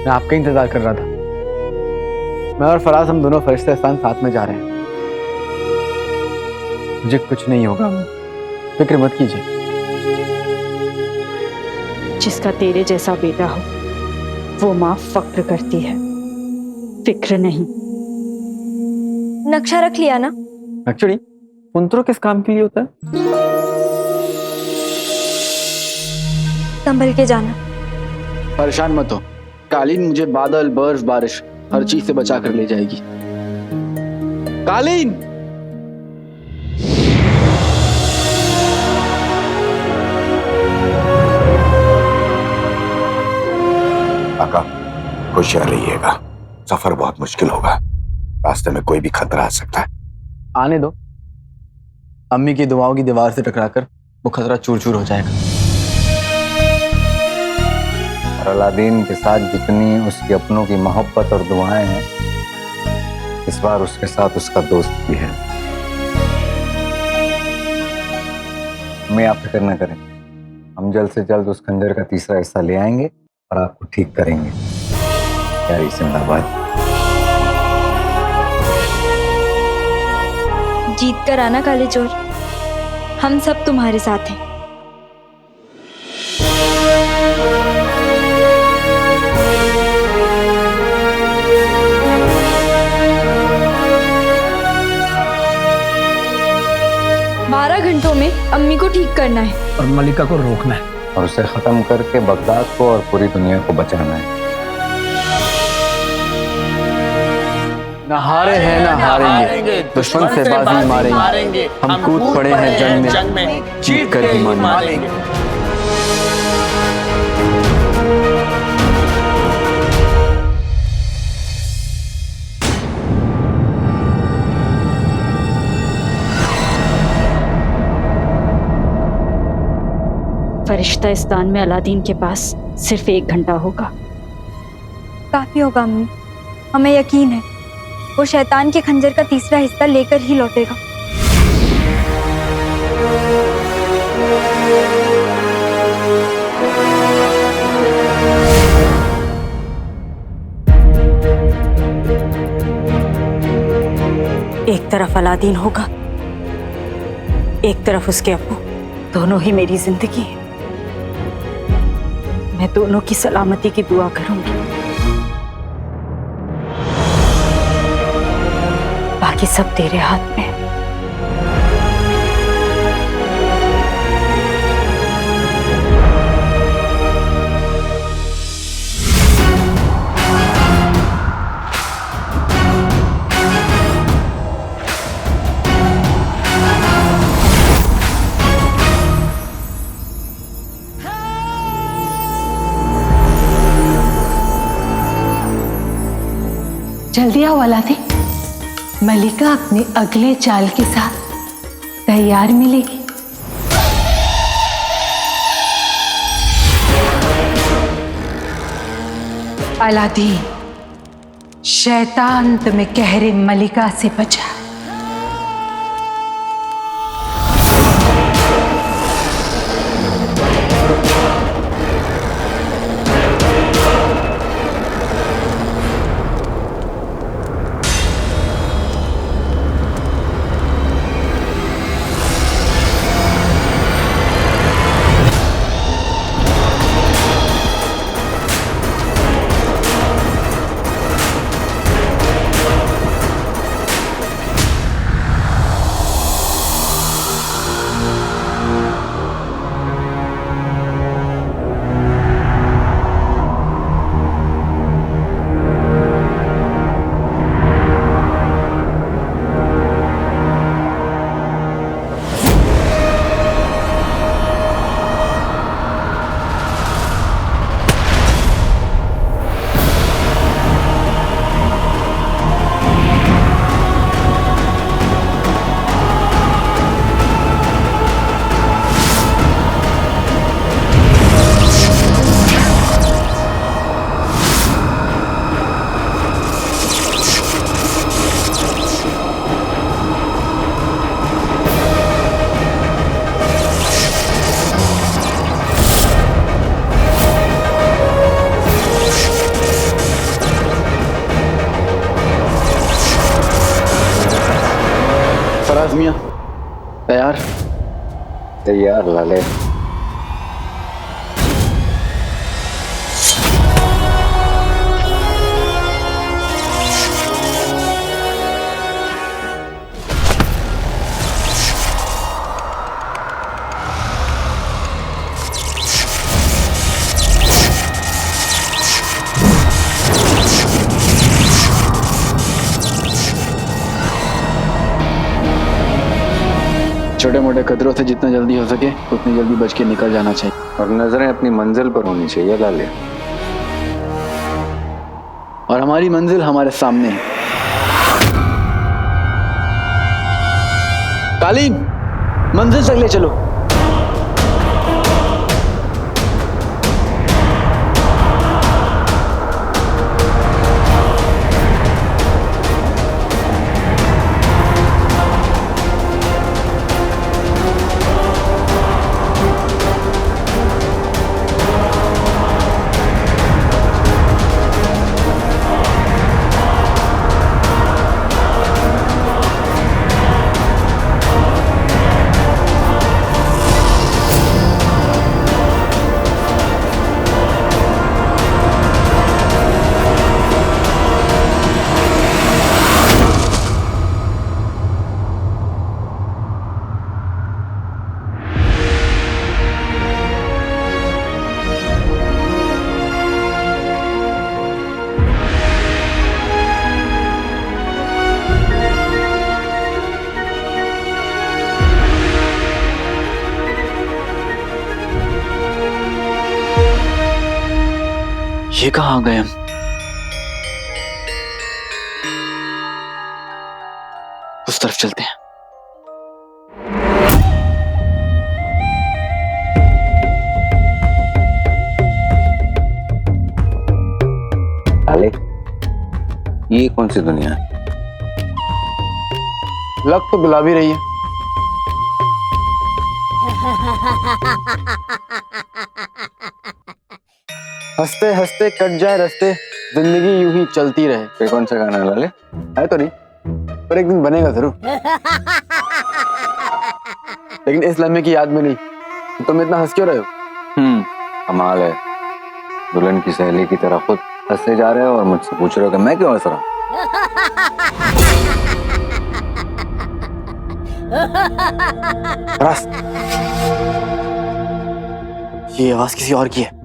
मैं आपका इंतजार कर रहा था। मैं और फराज हम दोनों फरिश्तेस्तान साथ में जा रहे हैं। मुझे कुछ नहीं होगा, फिक्र मत कीजिए। जिसका तेरे जैसा बेटा हो वो माँ फक्र करती है, फिक्र नहीं। नक्शा रख लिया ना? एक्चुअली पुंतरो किस काम के लिए होता है? संभल के जाना। परेशान मत हो, कालीन मुझे बादल, बर्फ, बारिश हर चीज से बचा कर ले जाएगी। कालीन! काका होशियार रहिएगा, सफर बहुत मुश्किल होगा, रास्ते में कोई भी खतरा आ सकता है। आने दो, अम्मी की दुआओं की दीवार से टकराकर वो खतरा चूर चूर हो जाएगा। और अलादीन के साथ जितनी उसके अपनों की मोहब्बत और दुआएं हैं, इस बार उसके साथ उसका दोस्त भी है। हमें आप फिक्र न करें, हम जल्द से जल्द उस खंजर का तीसरा हिस्सा ले आएंगे और आपको ठीक करेंगे। प्यारी जिंदाबाद। जीत कर आना काले चोर, हम सब तुम्हारे साथ हैं। बारह घंटों में अम्मी को ठीक करना है और मलिका को रोकना है और उसे खत्म करके बगदाद को और पूरी दुनिया को बचाना है। न हारे हैं न हारेंगे, दुश्मन से बाजी मारेंगे, हम कूद पड़े हैं जंग में, जीत कर ही मानेंगे। फरिश्तेस्तान में अलादीन के पास सिर्फ 1 घंटा होगा। काफी होगा अम्मी, हमें यकीन है वो शैतान के खंजर का तीसरा हिस्सा लेकर ही लौटेगा। एक तरफ अलादीन होगा, एक तरफ उसके अब्बू, दोनों ही मेरी जिंदगी है। मैं दोनों की सलामती की दुआ करूंगी। बाकी सब तेरे हाथ में है। जल्दी आओ अलादीन, मलिका अपने अगले चाल के साथ तैयार मिलेगी। अलादीन, शैतान तुम्हें कहरे मलिका से बचा। फराज मियाँ तैयार? तैयार लाले। छोटे मोटे खतरों से जितना जल्दी हो सके उतनी जल्दी बच के निकल जाना चाहिए। और नजरें अपनी मंजिल पर होनी चाहिए लाले। और हमारी मंजिल हमारे सामने है। कालीन, मंजिल तक ले चलो। ये कहाँ गए हम? उस तरफ चलते हैं। लाले, ये कौन सी दुनिया है? लग तो गुलाबी रही है। हंसते हंसते कट जाए रस्ते, जिंदगी यूं ही चलती रहे। ये कौन सा गाना है लाले? है तो नहीं, पर एक दिन बनेगा जरूर। लेकिन इस लम्हे की याद में नहीं। तुम इतना हंस क्यों रहे हो? कमाल है। दुल्हन की सहेली की तरह खुद हंसते जा रहे हो और मुझसे पूछ रहे हो कि मैं क्यों हंस रहा हूँ। ये आवाज किसी और की है।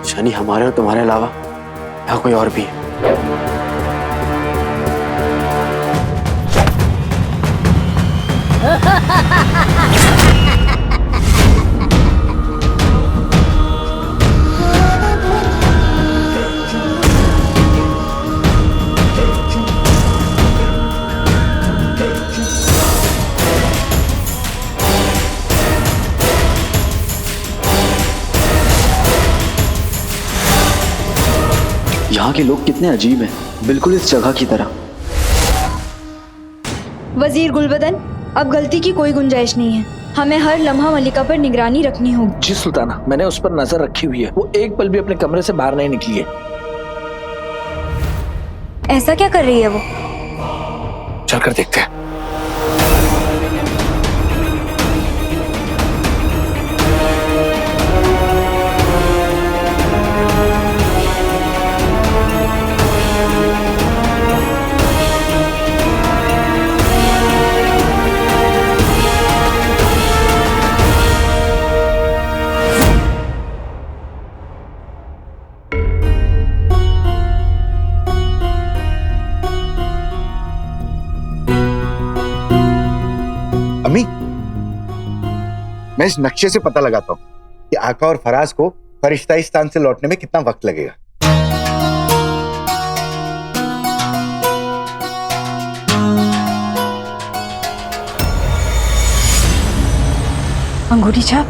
शनि हमारे और तुम्हारे अलावा यहाँ कोई और भी है। यहाँ के लोग कितने अजीब हैं, बिल्कुल इस जगह की तरह। वजीर गुलबदन, अब गलती की कोई गुंजाइश नहीं है। हमें हर लम्हा मलिका पर निगरानी रखनी होगी। जी सुल्ताना, मैंने उस पर नजर रखी हुई है। वो एक पल भी अपने कमरे से बाहर नहीं निकली है। ऐसा क्या कर रही है वो? चलकर देखते हैं। अम्मी, मैं इस नक्शे से पता लगाता हूं कि आका और फराज को फरिश्ताइस्तान से लौटने में कितना वक्त लगेगा। अंगूठी छाप,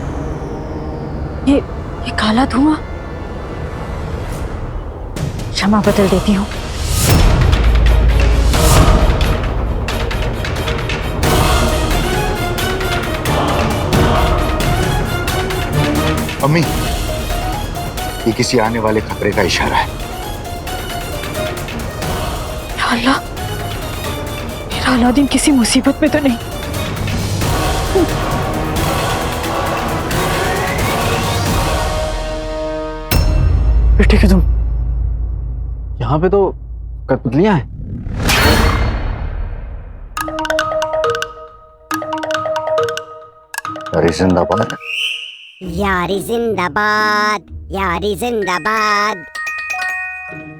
ये काला धुआं। क्षमा बदल देती हूँ। अम्मी, ये किसी आने वाले खतरे का इशारा है। या अल्लाह, मेरा अलादीन किसी मुसीबत में तो नहीं? बेटे कि तुम यहाँ पे तो कठपुतलियां हैं। यारी जिंदाबाद। यारी जिंदाबाद, यारी जिंदाबाद।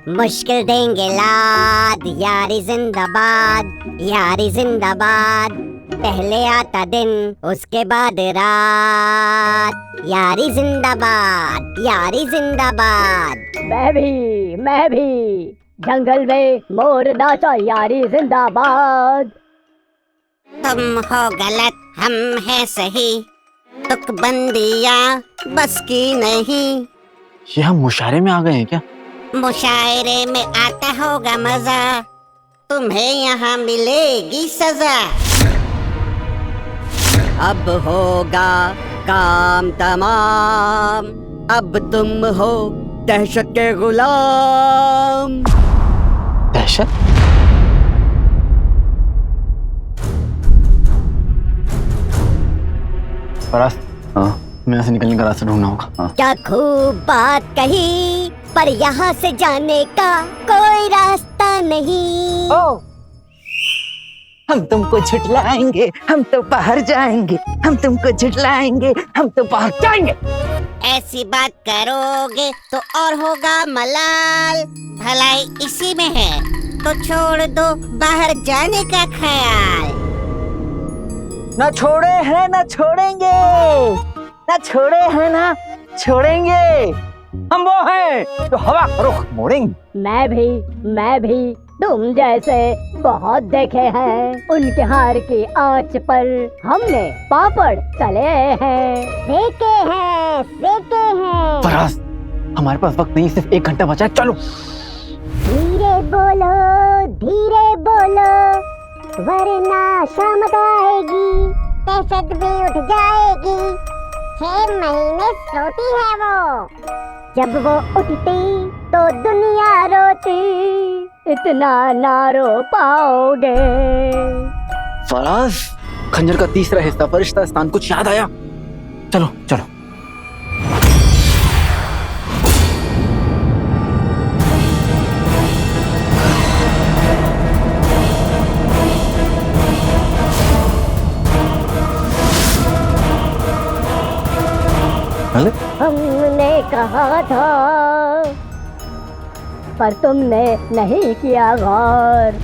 मुश्किल देंगे लाद, यारी जिंदाबाद, यारी जिंदाबाद। पहले आता दिन, उसके बाद रात। यारी जिंदाबाद, यारी जिंदाबाद। मैं भी जंगल में मोर नाचा, यारी जिंदाबाद। तुम हो गलत, हम हैं सही, तुकबंदियाँ बस की नहीं। ये हम मुशायरे में आ गए हैं क्या? मुशायरे में आता होगा मजा, तुम्हें यहाँ मिलेगी सजा। अब होगा काम तमाम, अब तुम हो दहशत के गुलाम। दहशत? फराज, हाँ मैं यहाँ से निकलने का रास्ता ढूंढना होगा। क्या खूब बात कही, पर यहाँ से जाने का कोई रास्ता नहीं। हम तुमको झुठलाएंगे, हम तो बाहर जाएंगे। हम तुमको झुठलाएंगे, हम तो बाहर जाएंगे। ऐसी बात करोगे तो और होगा मलाल। भलाई इसी में है, तो छोड़ दो बाहर जाने का ख्याल। ना छोड़े हैं ना छोड़ेंगे, ना छोड़े हैं ना छोड़ेंगे। हम वो हैं तो हवा का रुख मोड़ेंगे। मैं भी तुम जैसे बहुत देखे हैं, उनके हार की आंच पर हमने पापड़ तले हैं। सेके हैं। फराज, हमारे पास वक्त नहीं, सिर्फ 1 घंटा बचा है, चलो। धीरे बोलो, वरना शामत आएगी, दहशत भी उठ जाएगी। 6 महीने सोती है वो, जब वो उठती तो दुनिया रोती। इतना ना रो पाओगे। फराज, खंजर का तीसरा हिस्सा, फरिश्ता स्थान, कुछ याद आया? चलो चलो। हमने कहा था, पर तुमने नहीं किया गौर।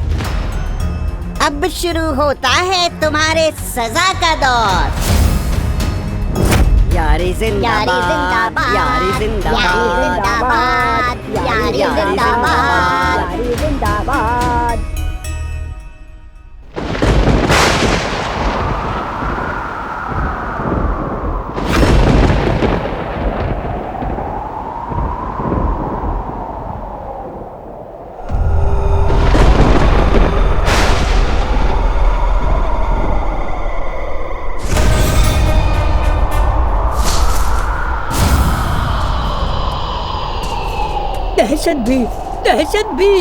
अब शुरू होता है तुम्हारे सजा का दौर। यारी जिंदाबाद, यारी जिंदाबाद, यारी जिंदाबाद। यारी जिंदाबाद। दहशत भी।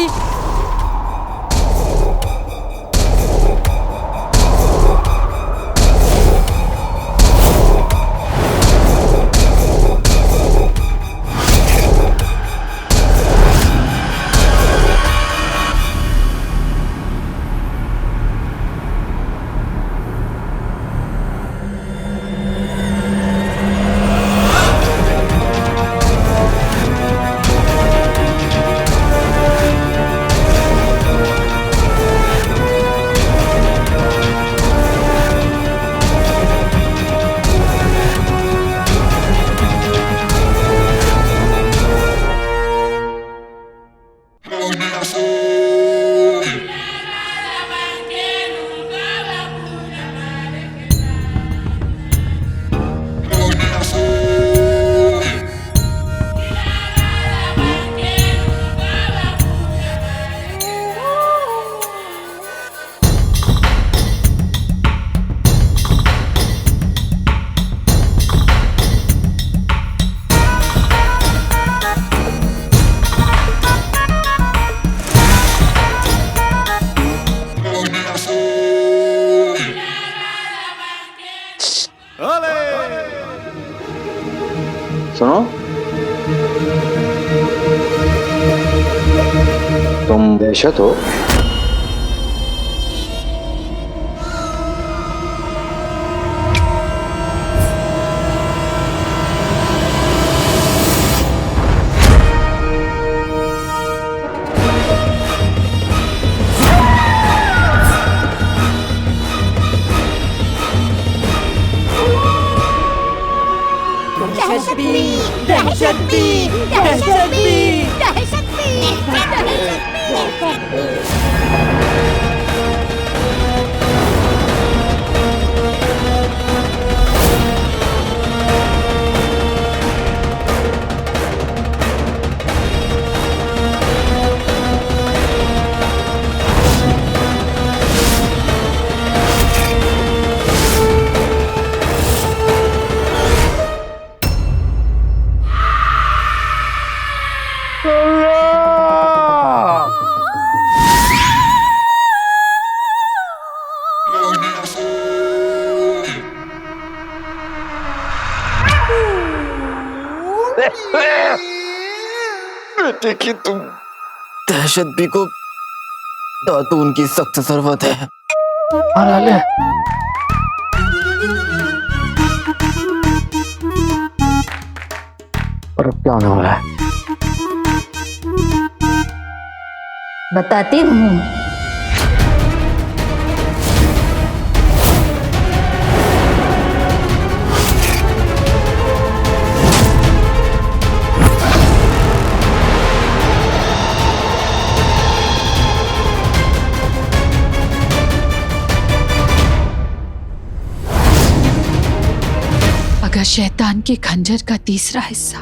सुनो, तुम दहशत हो। बेटे की तुम दहशत भी को तो उनकी सख्त जरूरत है। और अब क्या होने वाला है? बताती हूँ। अगर शैतान के खंजर का तीसरा हिस्सा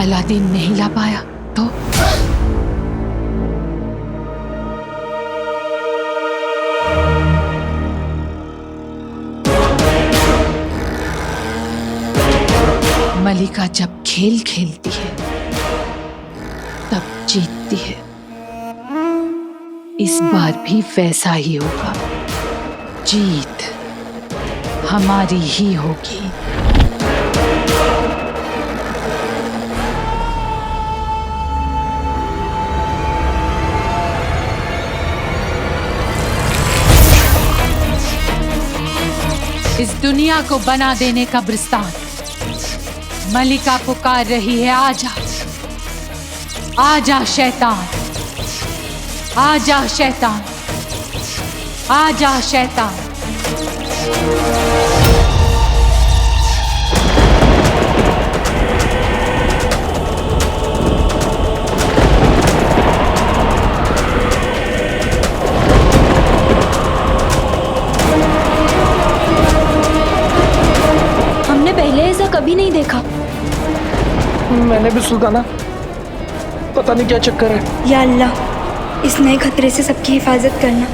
अलादीन नहीं ला पाया तो मलिका जब खेल खेलती है तब जीतती है। इस बार भी वैसा ही होगा। जीत हमारी ही होगी। इस दुनिया को बना देने कब्रिस्तान मलिका पुकार रही है, आजा आजा शैतान, आजा शैतान, आजा शैतान। हमने पहले ऐसा कभी नहीं देखा। मैंने भी सुल्ताना, पता नहीं क्या चक्कर है। या अल्लाह, इस नए खतरे से सबकी हिफाजत करना।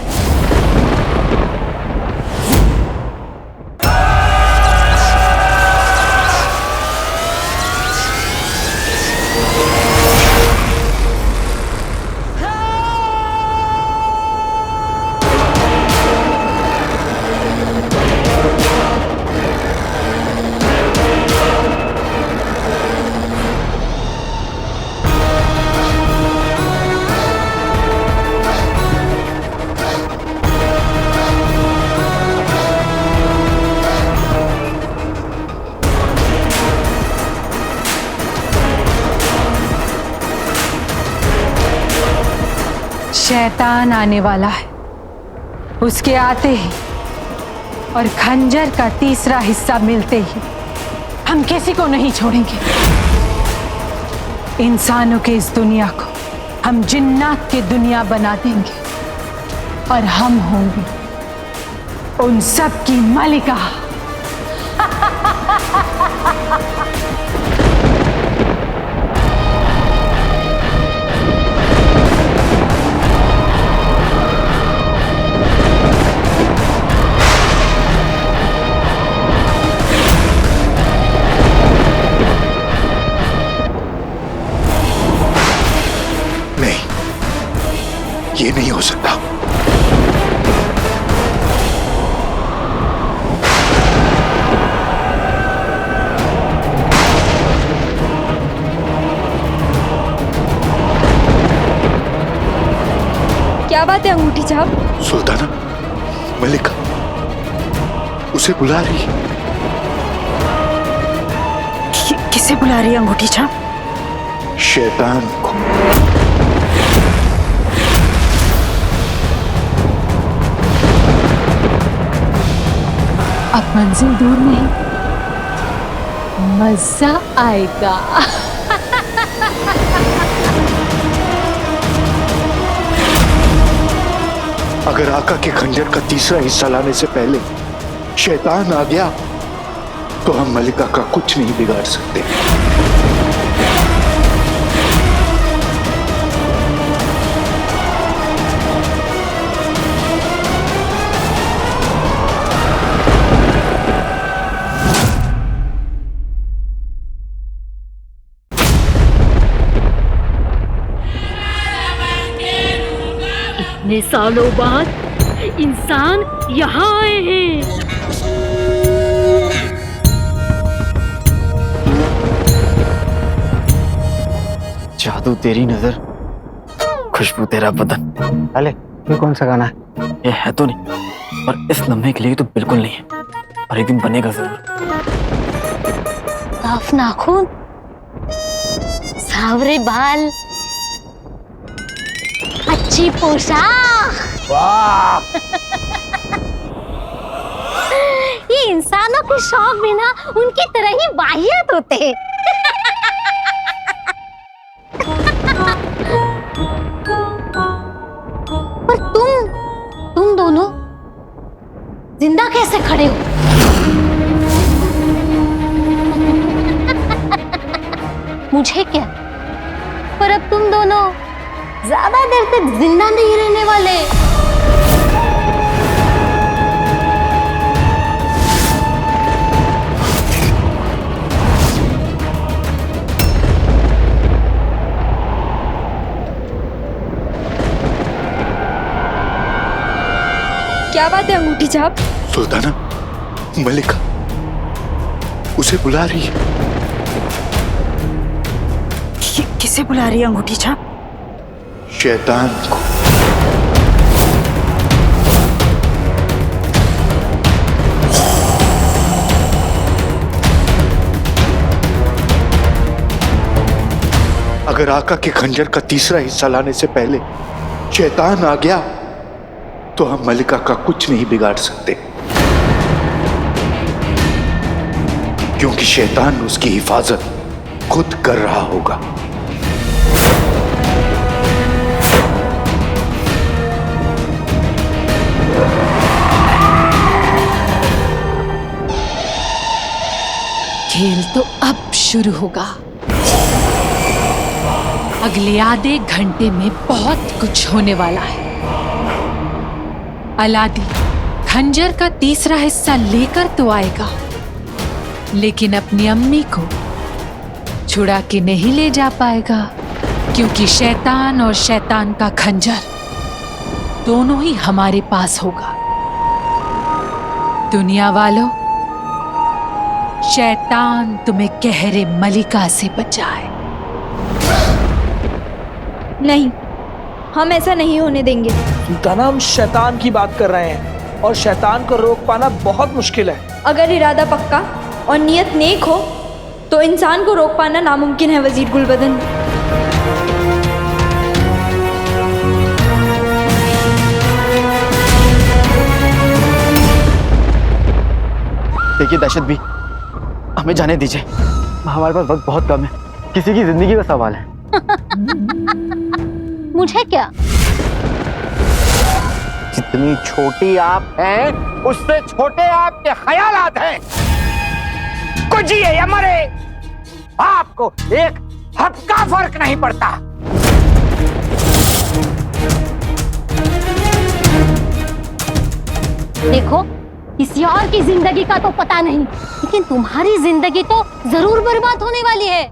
शैतान आने वाला है। उसके आते ही और खंजर का तीसरा हिस्सा मिलते ही हम किसी को नहीं छोड़ेंगे। इंसानों के इस दुनिया को हम जिन्नात की दुनिया बना देंगे और हम होंगे उन सब की मलिका। ये नहीं हो सकता। क्या बात है अंगूठी छाप? सुल्ताना, मलिका उसे बुला रही है। किसे बुला रही है अंगूठी छाप? शैतान को। अब मंजिल दूर नहीं, मजा आएगा। अगर आका के खंजर का तीसरा हिस्सा लाने से पहले शैतान आ गया तो हम मलिका का कुछ नहीं बिगाड़ सकते। इतने सालों बाद इंसान यहाँ आए हैं। जादू तेरी नजर, खुशबू तेरा बदन। अले ये कौन सा गाना है? ये है तो नहीं, और इस लम्हे के लिए तो बिल्कुल नहीं है, और एक दिन बनेगा जरूर। साफ नाखून, सावरे बाल, अच्छी पोशाक। वाह! ये इंसानों के शौक भी ना उनकी तरह ही वाहियत होते हैं। पर तुम दोनों जिंदा कैसे खड़े हो? मुझे क्या, पर अब तुम दोनों ज्यादा देर तक जिंदा नहीं रहने वाले। क्या बात है अंगूठी छाप? सुल्ताना, मलिका उसे बुला रही है। किसे बुला रही है अंगूठी छाप? शैतान को। अगर आका के खंजर का तीसरा हिस्सा लाने से पहले शैतान आ गया तो हम मलिका का कुछ नहीं बिगाड़ सकते, क्योंकि शैतान उसकी हिफाजत खुद कर रहा होगा। खेल तो अब शुरू होगा। अगले आधे घंटे में बहुत कुछ होने वाला है। अलादी खंजर का तीसरा हिस्सा लेकर तो आएगा, लेकिन अपनी अम्मी को छुड़ा के नहीं ले जा पाएगा, क्योंकि शैतान और शैतान का खंजर दोनों ही हमारे पास होगा। दुनिया वालों, शैतान तुम्हें कहरे मलिका से बचाए। नहीं, हम ऐसा नहीं होने देंगे। सुल्ताना, हम शैतान की बात कर रहे हैं और शैतान को रोक पाना बहुत मुश्किल है। अगर इरादा पक्का और नियत नेक हो तो इंसान को रोक पाना नामुमकिन है वजीर गुलबदन। देखिए दहशत भी, हमें जाने दीजिए, हमारे पास वक्त बहुत कम है, किसी की जिंदगी का सवाल है। मुझे क्या? जितनी छोटी आप हैं, उससे छोटे आपके ख्यालात हैं। कुछ जिए या मरे, आपको एक हद का फर्क नहीं पड़ता। देखो, किसी और की जिंदगी का तो पता नहीं, लेकिन तुम्हारी जिंदगी तो जरूर बर्बाद होने वाली है।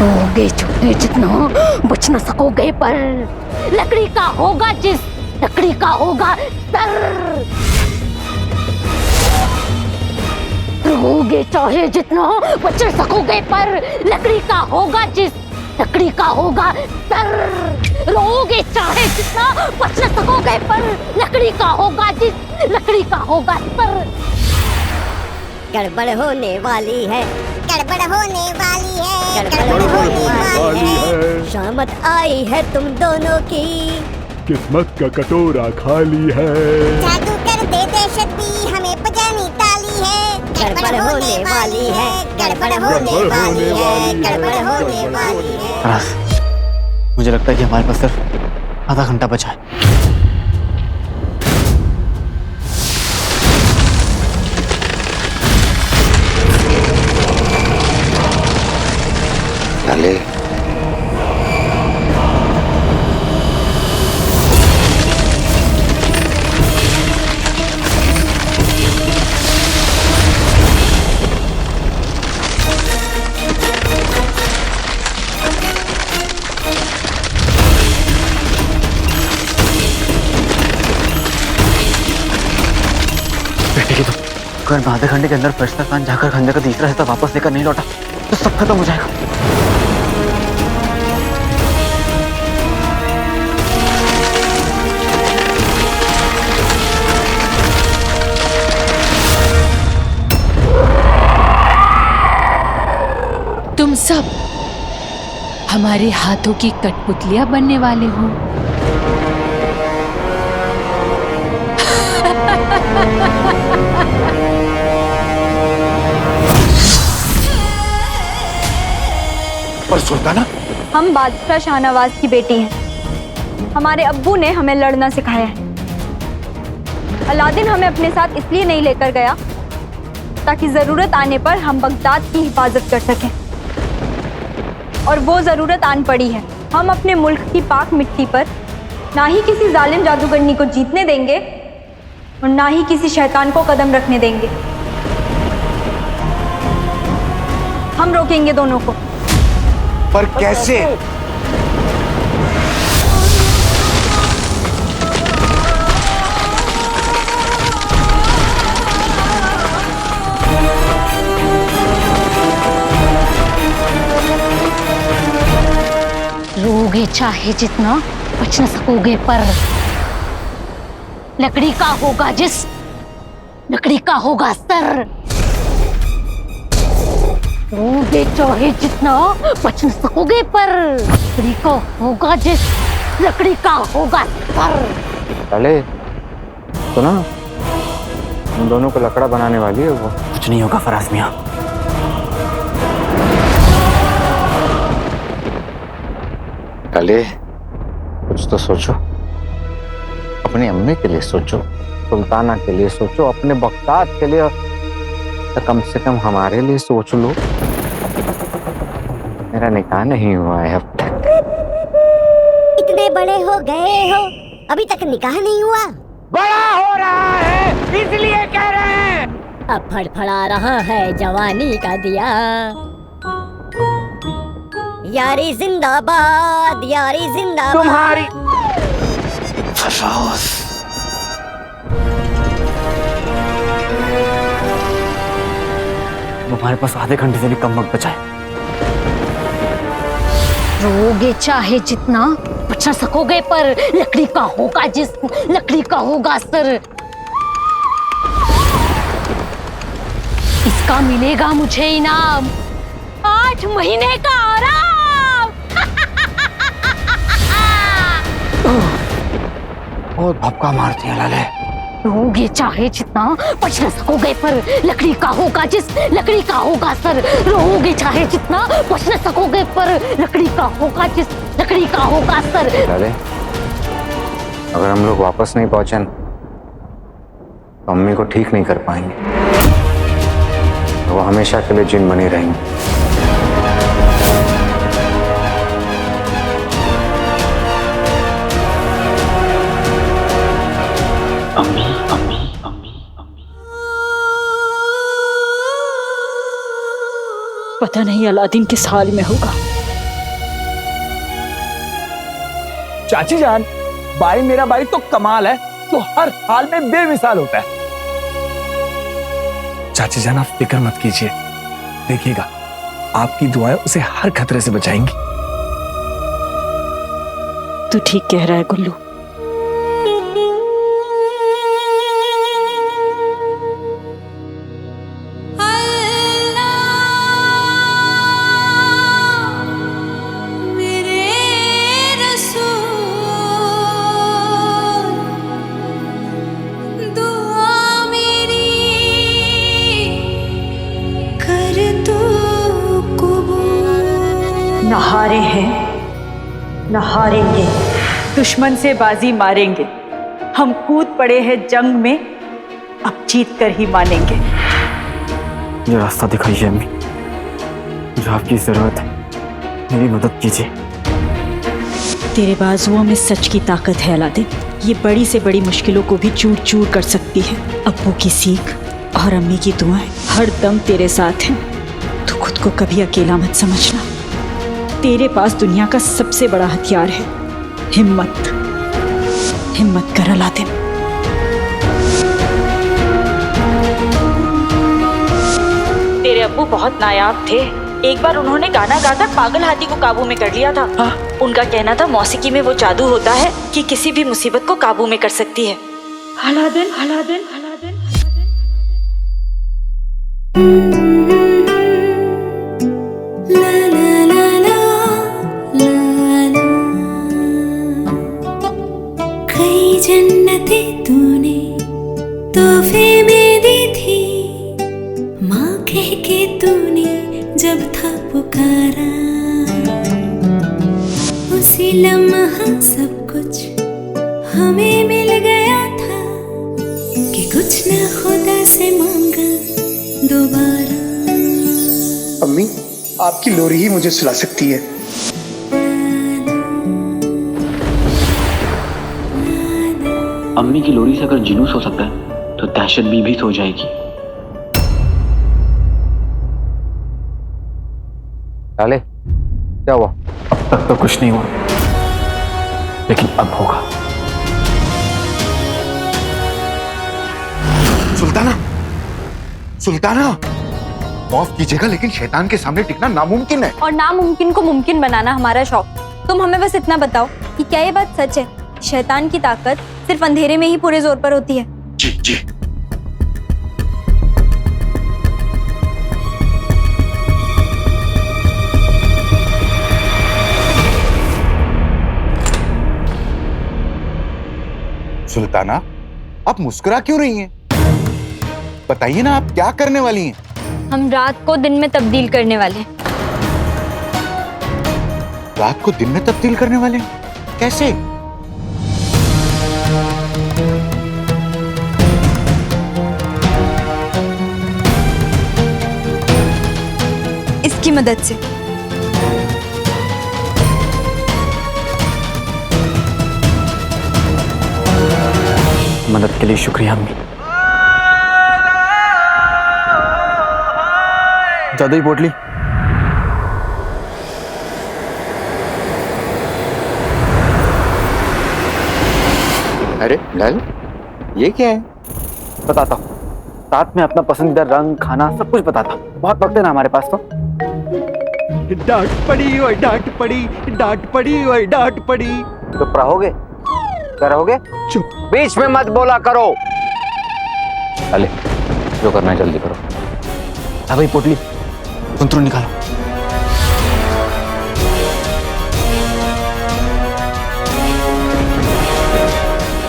रोगे चुके जितना बच न सकोगे, पर लकड़ी का होगा जिस, लकड़ी का होगा सर। रोगे चाहे जितना बच न सकोगे, पर लकड़ी का होगा जिस, लकड़ी का होगा सर। रोगे चाहे जितना बच न सकोगे, पर लकड़ी का होगा जिस, लकड़ी का होगा सर। गड़बड़ होने वाली है, गड़बड़ होने वाली है, गड़बड़ होने वाली है। शामत आई है तुम दोनों की, किस्मत का कटोरा खाली है। जादू कर दे दहशत भी हमें बजानी ताली है। गड़बड़ होने वाली है, गड़बड़ होने वाली है, गड़बड़ होने वाली है। फराज, मुझे लगता है कि हमारे पास सिर्फ आधा घंटा बचा है। लाले, बेटे की तो अगर मैं आधे घंटे के अंदर फरिश्ता खान जाकर खंजर का तीसरा हिस्सा वापस लेकर नहीं लौटा तो सब खत्म हो जाएगा। तुम सब हमारे हाथों की कठपुतलियां बनने वाले हो। और सुल्ताना, हम बादशाह शाहनवाज की बेटी हैं। हमारे अब्बू ने हमें लड़ना सिखाया है। अलादीन हमें अपने साथ इसलिए नहीं लेकर गया ताकि जरूरत आने पर हम बगदाद की हिफाजत कर सकें, और वो जरूरत आन पड़ी है। हम अपने मुल्क की पाक मिट्टी पर ना ही किसी जालिम जादूगरनी को जीतने देंगे और ना ही किसी शैतान को कदम रखने देंगे। हम रोकेंगे दोनों को। पर कैसे? रोगे चाहे जितना बच न सकोगे, पर लकड़ी का होगा जिस, लकड़ी का होगा सर। रोगे चाहे जितना बच न सकोगे, पर लकड़ी का होगा जिस, लकड़ी का होगा सर। लाले, सुना, हम दोनों को लकड़ा बनाने वाली है वो। कुछ नहीं होगा फराज मियां। लाले, कुछ तो सोचो, अपनी अम्मी के लिए सोचो, सुल्ताना के लिए सोचो, अपने बगदाद के लिए, तो कम से कम हमारे लिए सोच लो। मेरा निकाह नहीं हुआ है अब तक। इतने बड़े हो गए हो, अभी तक निकाह नहीं हुआ? बड़ा हो रहा है इसलिए कह रहे हैं। अब फड़फड़ा रहा है जवानी का दिया। यारी जिंदाबाद, यारी जिंदाबाद। तुम्हारी फराज, हमारे पास आधे घंटे से भी कम वक्त बचा है। रोगे चाहे जितना बच न सकोगे, पर लकड़ी का होगा जिस, लकड़ी का होगा सर। इसका मिलेगा मुझे इनाम, 8 महीने का आराम। बहुत भपका मारती है लाले। रोगे चाहे जितना बच न सकोगे, पर लकड़ी का होगा जिस, लकड़ी का होगा सर। रोगे चाहे जितना बच न सकोगे, पर लकड़ी का होगा जिस, लकड़ी का होगा सर। लाले, अगर हम लोग वापस नहीं पहुंचे तो अम्मी को ठीक नहीं कर पाएंगे, वो हमेशा के लिए जिन बनी रहेंगी। पता नहीं अलादीन किस हाल में होगा। चाची जान, भाई मेरा भाई तो कमाल है, तो हर हाल में बेमिसाल होता है। चाची जान, आप फिक्र मत कीजिए, देखिएगा आपकी दुआएं उसे हर खतरे से बचाएंगी। तू ठीक कह रहा है गुल्लू। न हारे हैं न हारेंगे, दुश्मन से बाजी मारेंगे। हम कूद पड़े हैं जंग में, अब जीत कर ही मानेंगे। ये रास्ता दिखाइए अम्मी, मुझे आपकी जरूरत है, मेरी मदद कीजिए। तेरे बाजुओं में सच की ताकत है अलादीन, ये बड़ी से बड़ी मुश्किलों को भी चूर चूर कर सकती है। अब्बू की सीख और अम्मी की दुआएं हर दम तेरे साथ हैं। तू खुद को कभी अकेला मत समझना। तेरे पास दुनिया का सबसे बड़ा हथियार है, हिम्मत। हिम्मत कर अलादीन। तेरे अब्बू बहुत नायाब थे। एक बार उन्होंने गाना गाकर पागल हाथी को काबू में कर लिया था। उनका कहना था मौसीकी में वो जादू होता है कि किसी भी मुसीबत को काबू में कर सकती है। अलादीन, अलादीन, अलादीन, जन्नतें तूने तोहफे में दी थी, माँ कह के तूने जब था पुकारा, उसी लम्हा सब कुछ हमें मिल गया था कि कुछ न खुदा से मांगा दोबारा। अम्मी, आपकी लोरी ही मुझे सुला सकती है। अम्मी की लोरी से अगर जुलूस हो सकता है तो दहशत भी हो जाएगी। लाले, क्या हुआ? अब तक तो कुछ नहीं हुआ, लेकिन अब होगा। सुल्ताना, सुल्ताना, माफ कीजिएगा लेकिन शैतान के सामने टिकना नामुमकिन है। और नामुमकिन को मुमकिन बनाना हमारा शौक। तुम हमें बस इतना बताओ कि क्या ये बात सच है, शैतान की ताकत सिर्फ अंधेरे में ही पूरे जोर पर होती है? जी जी। सुल्ताना, आप मुस्कुरा क्यों रही हैं? बताइए ना, आप क्या करने वाली हैं? हम रात को दिन में तब्दील करने वाले हैं। रात को दिन में तब्दील करने वाले हैं? कैसे? इसकी मदद से। मदद के लिए शुक्रिया अम्मी। जादुई पोटली। अरे लाल, ये क्या है? बताता हूँ, साथ में अपना पसंदीदा रंग, खाना, सब कुछ बताता हूँ। बहुत वक्त है ना हमारे पास तो। डांट पड़ी ओए डांट पड़ी, डांट पड़ी ओए डांट पड़ी। चुप रहोगे? क्या रहोगे? चुप। बीच में मत बोला करो। अले, जो करना है जल्दी करो। जादुई पोटली मंत्रों निकालो।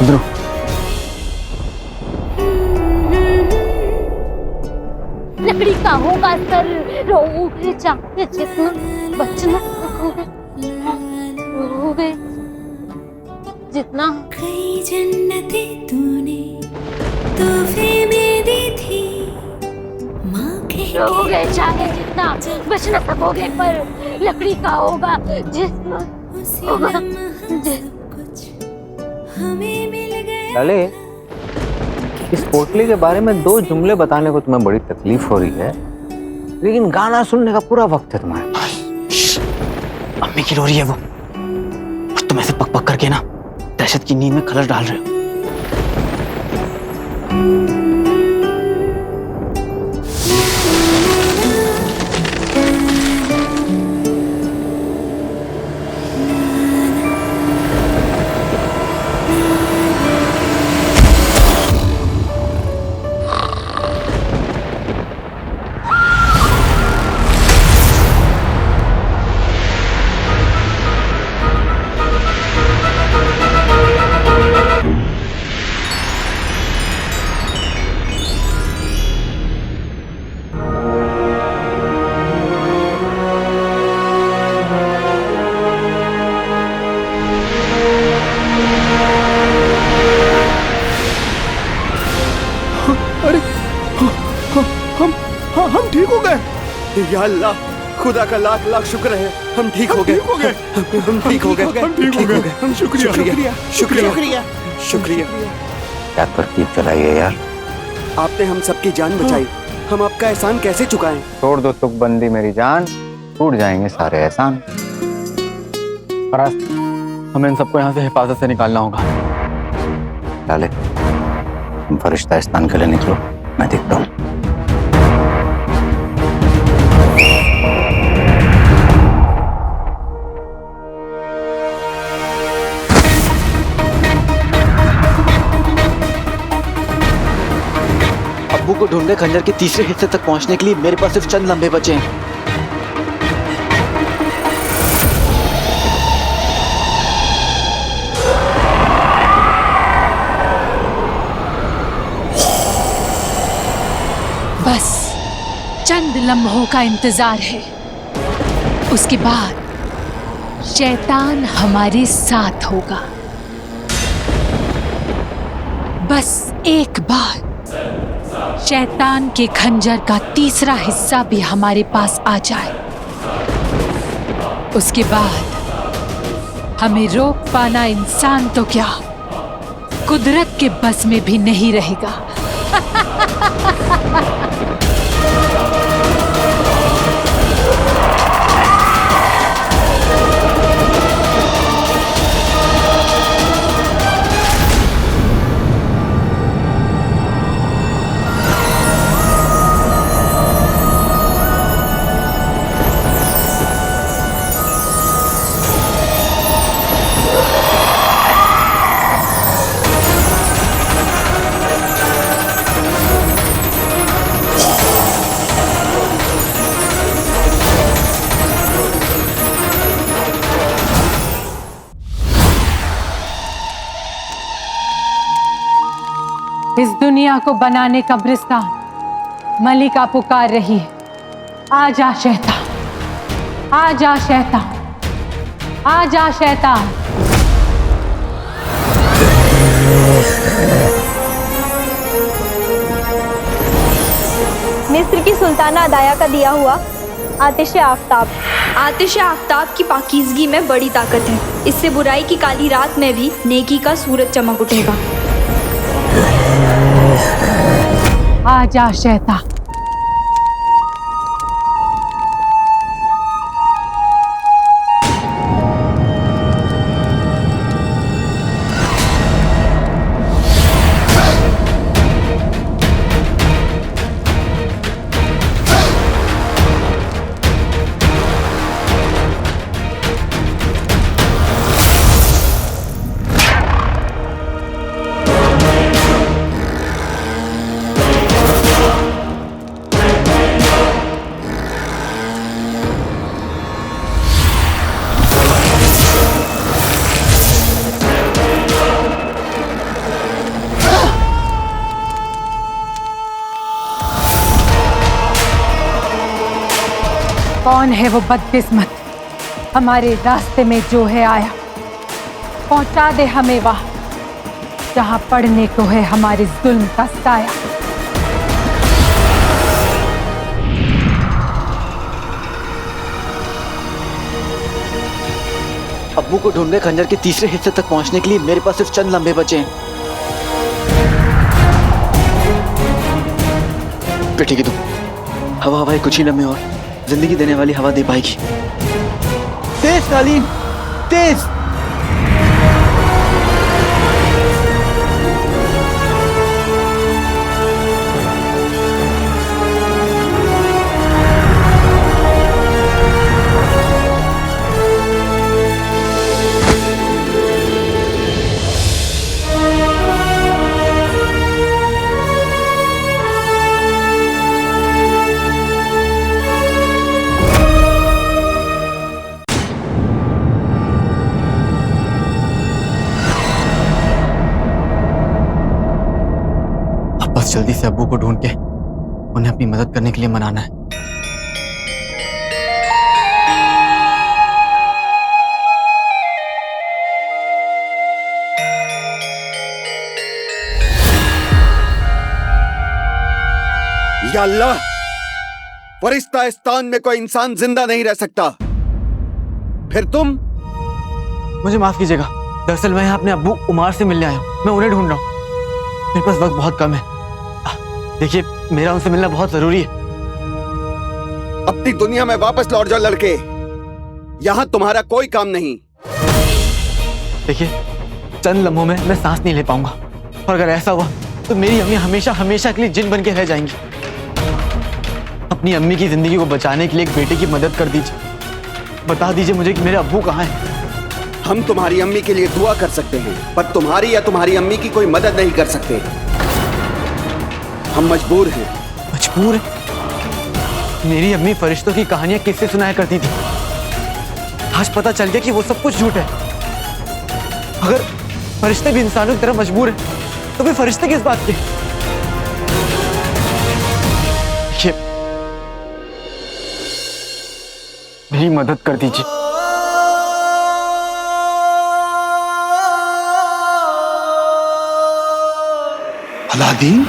अंदरो। लकड़ी का होगा सर, रोगे चाहे जितना, बचना रोगे जितना। कई जन्नतें तूने तोहफे में दी थी, माँ कह रोगे चाहे जितना, बच न सकोगे पर लकड़ी का होगा जितना। हमें मिल गया। लाले, इस पोटली के बारे में 2 जुमले बताने को तुम्हें बड़ी तकलीफ हो रही है, लेकिन गाना सुनने का पूरा वक्त है तुम्हारे पास। अम्मी की लोरी है वो, तुम ऐसे पक पक करके ना दहशत की नींद में खलल डाल रहे हो। हम ठीक हो गए। या अल्लाह, खुदा का लाख लाख शुक्र है, हम ठीक हो गए। हम ठीक हो गए। हम शुक्रिया शुक्रिया शुक्रिया शुक्रिया। क्या तरकीब चलाई है यार। आपने हम सबकी जान बचाई, हम आपका एहसान कैसे चुकाएं। छोड़ दो तुकबंदी मेरी जान, टूट जाएंगे सारे एहसान। फराज, हमें इन सबको यहाँ से हिफाजत से निकालना होगा। डाले, तुम फरिश्तास्तान के लिए निकलो, मैं देखता हूँ। अब्बू को ढूंढने खंजर के तीसरे हिस्से तक पहुंचने के लिए मेरे पास सिर्फ चंद लम्हे बचे हैं। बस चंद लम्हों का इंतजार है, उसके बाद शैतान हमारे साथ होगा। बस एक बार शैतान के खंजर का तीसरा हिस्सा भी हमारे पास आ जाए, उसके बाद हमें रोक पाना इंसान तो क्या, कुदरत के बस में भी नहीं रहेगा। इस दुनिया को बनाने कब्रिस्तान मलिका पुकार रही है। आजा शैतान, आजा शैतान, आजा शैतान। मिस्र की सुल्ताना अदाया का दिया हुआ आतिश आफ्ताब। आतिश आफ्ताब की पाकीज़गी में बड़ी ताकत है, इससे बुराई की काली रात में भी नेकी का सूरज चमक उठेगा। आजा शैतान। कौन है वो बदकिस्मत हमारे रास्ते में जो है आया, पहुंचा दे हमें वहां जहां पड़ने को है हमारे जुल्म का साया। अब्बू को ढूंढने खंजर के तीसरे हिस्से तक पहुंचने के लिए मेरे पास सिर्फ चंद लम्हे बचे हैं। ठीक है, तुम हवा हवाई कुछ ही लम्हे और जिंदगी देने वाली हवा दे पाएगी। तेज तालीम, तेज। अपनी मदद करने के लिए मनाना है। या अल्लाह, फरिश्तास्तान में कोई इंसान जिंदा नहीं रह सकता। फिर तुम? मुझे माफ कीजिएगा, दरअसल मैं यहाँ अपने अब्बू उमार से मिलने आया हूँ। मैं उन्हें ढूंढ रहा हूँ। मेरे पास वक्त बहुत कम है। देखिए, मेरा उनसे मिलना बहुत जरूरी है। अपनी दुनिया में वापस लौट जाओ लड़के, यहाँ तुम्हारा कोई काम नहीं। देखिए, चंद लम्हों में मैं सांस नहीं ले पाऊंगा, और अगर ऐसा हुआ तो मेरी अम्मी हमेशा हमेशा के लिए जिन बन के रह जाएंगी। अपनी अम्मी की जिंदगी को बचाने के लिए एक बेटे की मदद कर दीजिए। बता दीजिए मुझे कि मेरे अब्बू कहाँ हैं। हम तुम्हारी अम्मी के लिए दुआ कर सकते हैं, पर तुम्हारी या तुम्हारी अम्मी की कोई मदद नहीं कर सकते। हम मजबूर हैं। मजबूर है? मेरी अम्मी फरिश्तों की कहानियां किससे सुनाया करती थी। आज पता चल गया कि वो सब कुछ झूठ है। अगर फरिश्ते भी इंसानों की तरह मजबूर है तो फिर फरिश्ते किस बात के? देखिए, मेरी मदद कर दीजिए। अलादीन,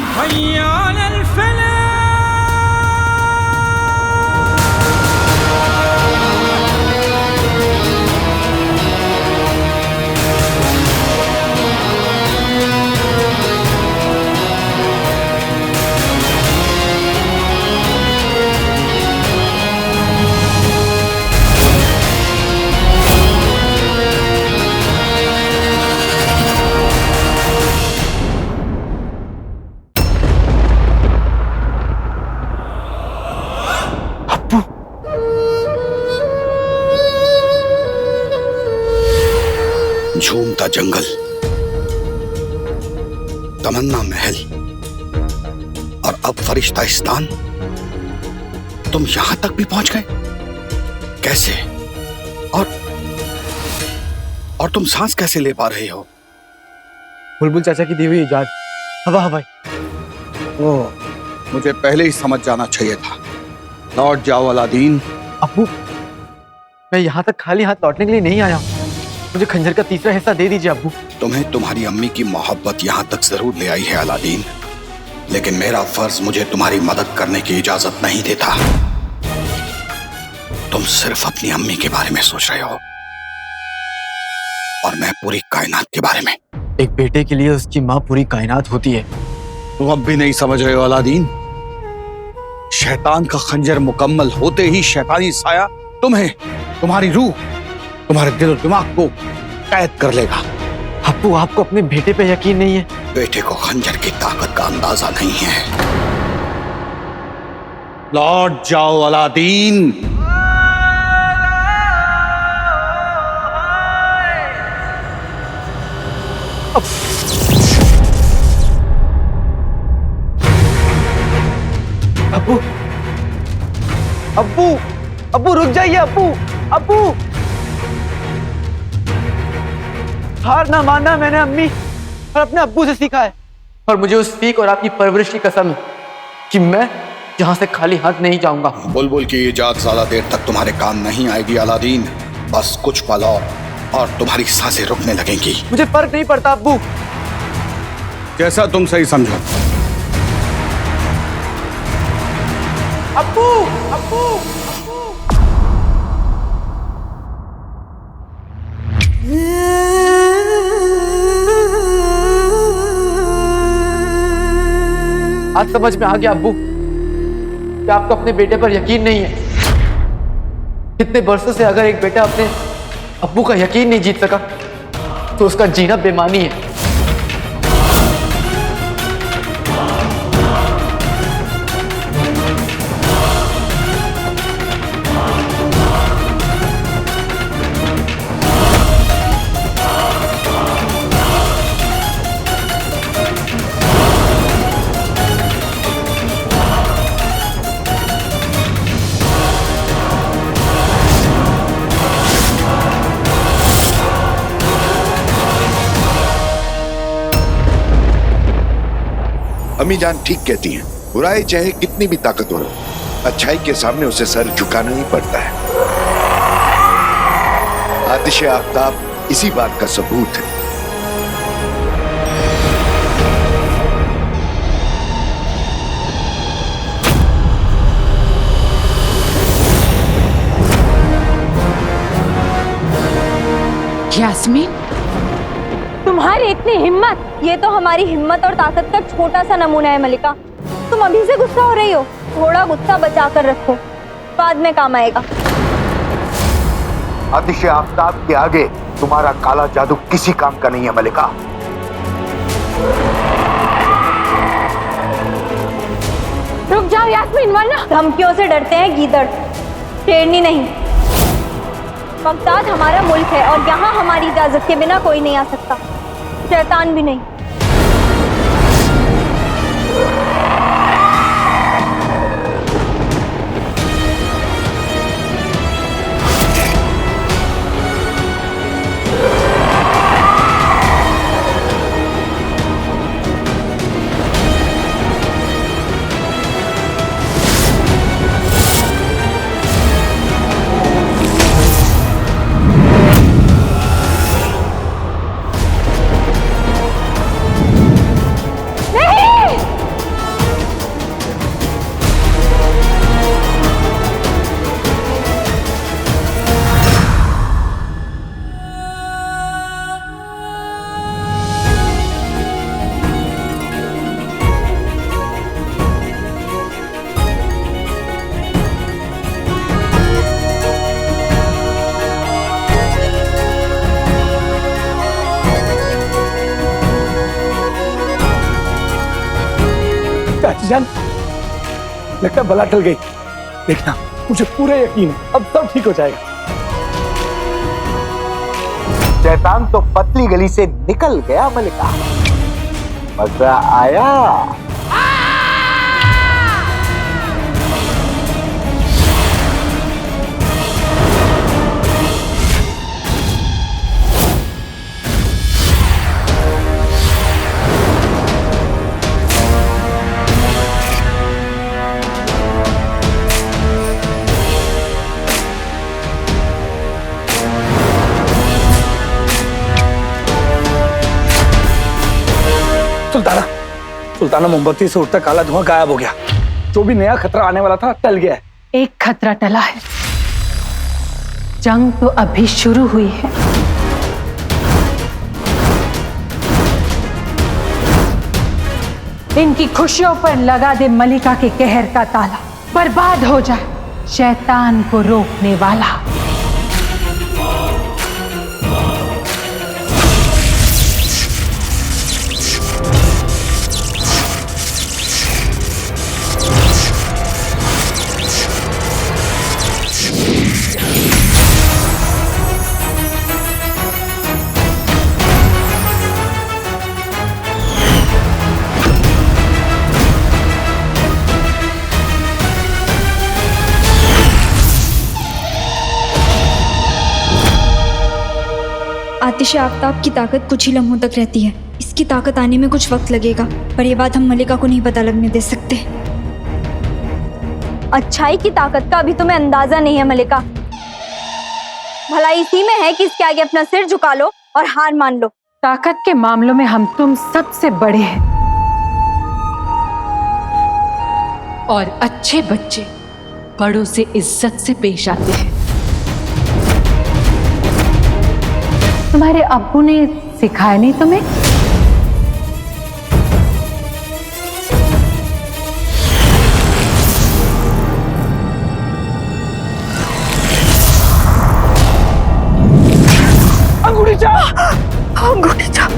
झूमता जंगल, तमन्ना महल और अब फरिश्तास्तान। तुम यहां तक भी पहुंच गए? कैसे? और तुम सांस कैसे ले पा रहे हो? बुलबुल चाचा की दी हुई इजाद, हवा हवाई। ओह, मुझे पहले ही समझ जाना चाहिए था। लौट जाओ अलादीन। अब्बू, मैं यहाँ तक खाली हाथ लौटने के लिए नहीं आया हूँ। मुझे खंजर का तीसरा हिस्सा दे दीजिए अब्बू। तुम्हें तुम्हारी अम्मी की मोहब्बत यहाँ तक जरूर ले आई है अलादीन, लेकिन मेरा फर्ज मुझे तुम्हारी मदद करने की इजाजत नहीं देता। तुम सिर्फ अपनी अम्मी के बारे में सोच रहे हो और मैं पूरी कायनात के बारे में। एक बेटे के लिए उसकी माँ पूरी कायनात होती है। तुम अब भी नहीं समझ रहे हो अलादीन। शैतान का खंजर मुकम्मल होते ही शैतानी साया तुम्हें, तुम्हारी रूह, तुम्हारे दिल और दिमाग को कैद कर लेगा। अब्बू, आपको अपने बेटे पे यकीन नहीं है? बेटे को खंजर की ताकत का अंदाजा नहीं है। लौट जाओ अलादीन। अब्बू, अब्बू, अब्बू रुक जाइए। अब्बू, अब्बू, हार ना मानना मैंने अम्मी और अपने अब्बू से सीखा है, और मुझे उस सीख और आपकी परवरिश की कसम है कि मैं यहाँ से खाली हाथ नहीं जाऊंगा। बुलबुल की इजाद ज्यादा देर तक तुम्हारे काम नहीं आएगी अलादीन। बस कुछ पल और तुम्हारी सांसें रुकने लगेंगी। मुझे फर्क नहीं पड़ता अब्बू। जैसा तुम सही समझो। अब्बू, अब्बू, आज समझ में आ गया अब्बू कि आपको अपने बेटे पर यकीन नहीं है। इतने बरसों से अगर एक बेटा अपने अब्बू का यकीन नहीं जीत सका तो उसका जीना बेमानी है। अम्मी जान ठीक कहती हैं। बुराई चाहे कितनी भी ताकतवर हो, अच्छाई के सामने उसे सर झुकाना ही पड़ता है। आतिश आफ्ताब इसी बात का सबूत है। यास्मीन, तुम्हारी इतनी हिम्मत! ये तो हमारी हिम्मत और ताकत का छोटा सा नमूना है मलिका। तुम अभी से गुस्सा हो रही हो। थोड़ा गुस्सा बचा कर रखो, बाद में काम आएगा। आतिश आफ्ताब के आगे तुम्हारा काला जादू किसी काम का नहीं है मलिका। रुक जाओ यास्मीन, वरना धमकियों से डरते हैं गीदड़, शेरनी नहीं। बगदाद हमारा मुल्क है और यहाँ हमारी इजाजत के बिना कोई नहीं आ सकता, शैतान भी नहीं। जान, लगता बला टल गई। देखना, मुझे पूरा यकीन है अब सब ठीक हो जाएगा। शैतान तो पतली गली से निकल गया मलिका, मजा आया। सुल्ताना, मोमबत्ती से उठता काला धुआं गायब हो गया। जो भी नया खतरा आने वाला था टल गया है। एक खतरा टला है, जंग तो अभी शुरू हुई है। इनकी खुशियों पर लगा दे मलिका के कहर का ताला, बर्बाद हो जाए शैतान को रोकने वाला। आतिश आफ्ताब की ताकत कुछ ही लम्हों तक रहती है। इसकी ताकत आने में कुछ वक्त लगेगा, पर यह बात हम मलिका को नहीं पता लगने दे सकते। अच्छाई की ताकत का अभी तुम्हें अंदाजा नहीं है मलिका। भलाई इसी में है कि इसके आगे अपना सिर झुका लो और हार मान लो। ताकत के मामलों में हम तुम सबसे बड़े हैं, और अच्छे बच्चे बड़ों से इज्जत से पेश आते हैं। तुम्हारे अब्बू ने सिखाया नहीं तुम्हें? अंगूठी जा, अंगूठी जा।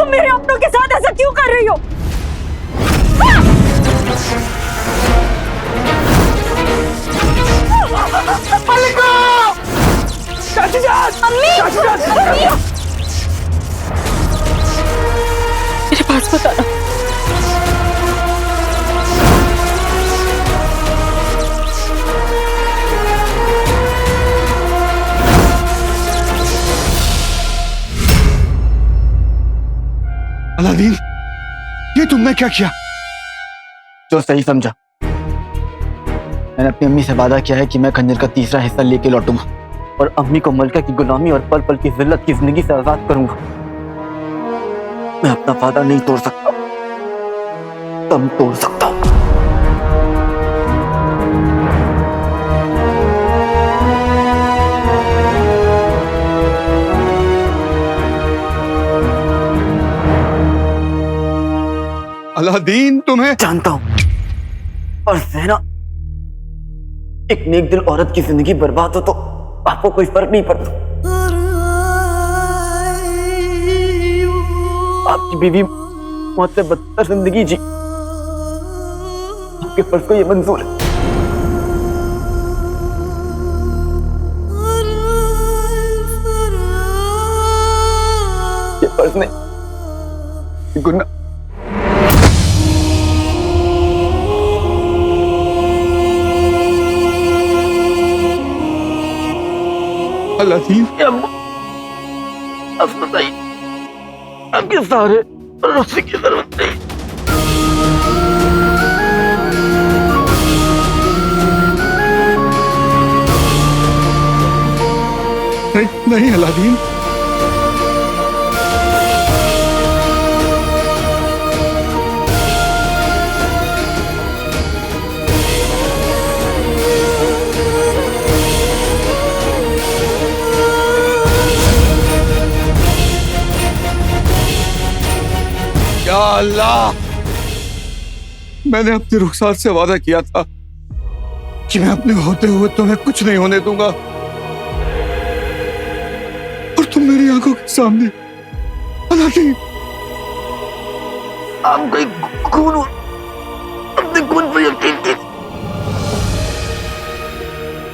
मेरे अपनों के साथ ऐसा क्यों कर रही हो? मल्लिका! चाची जान! अम्मी! चाची जान! मेरे पास बताना। अलादीन, ये तुमने क्या किया? जो सही समझा। मैंने अपनी अम्मी से वादा किया है कि मैं खंजर का तीसरा हिस्सा लेके लौटूंगा और अम्मी को मलका की गुलामी और पल पल की जिल्लत की जिंदगी से आजाद करूंगा। मैं अपना वादा नहीं तोड़ सकता, तुम तोड़ सकता हूं। अलादीन, तुम्हें जानता हूं, और ज़हना, एक नेक दिल औरत की जिंदगी बर्बाद हो तो आपको कोई फर्क नहीं पड़ता। आपकी बीवी मौत से बदतर जिंदगी जी, आपके फर्ज को ये मंजूर है। ये फर्ज नहीं, ये गुनाह। अलादीन, अब बताइए, आपके सहारे और रस्सी की जरूरत नहीं। नहीं अलादीन, या अल्लाह, मैंने अपनी रुखसार से वादा किया था कि मैं अपने होते हुए तुम्हें कुछ नहीं होने दूंगा, और तुम मेरी आंखों के सामने। अलादीन, आप कोई खून हो, अपने खून पर यकीन कीजिए,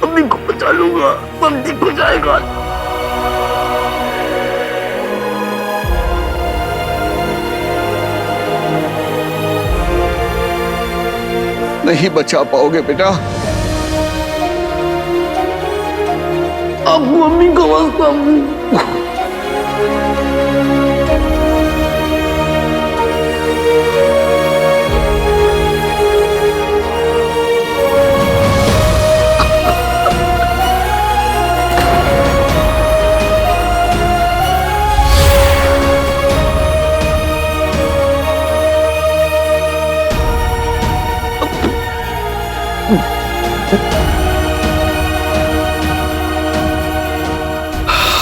अम्मी को बचा लूंगा, सब ठीक हो जाएगा। नहीं बचा पाओगे बेटा। अब मम्मी को वास्ता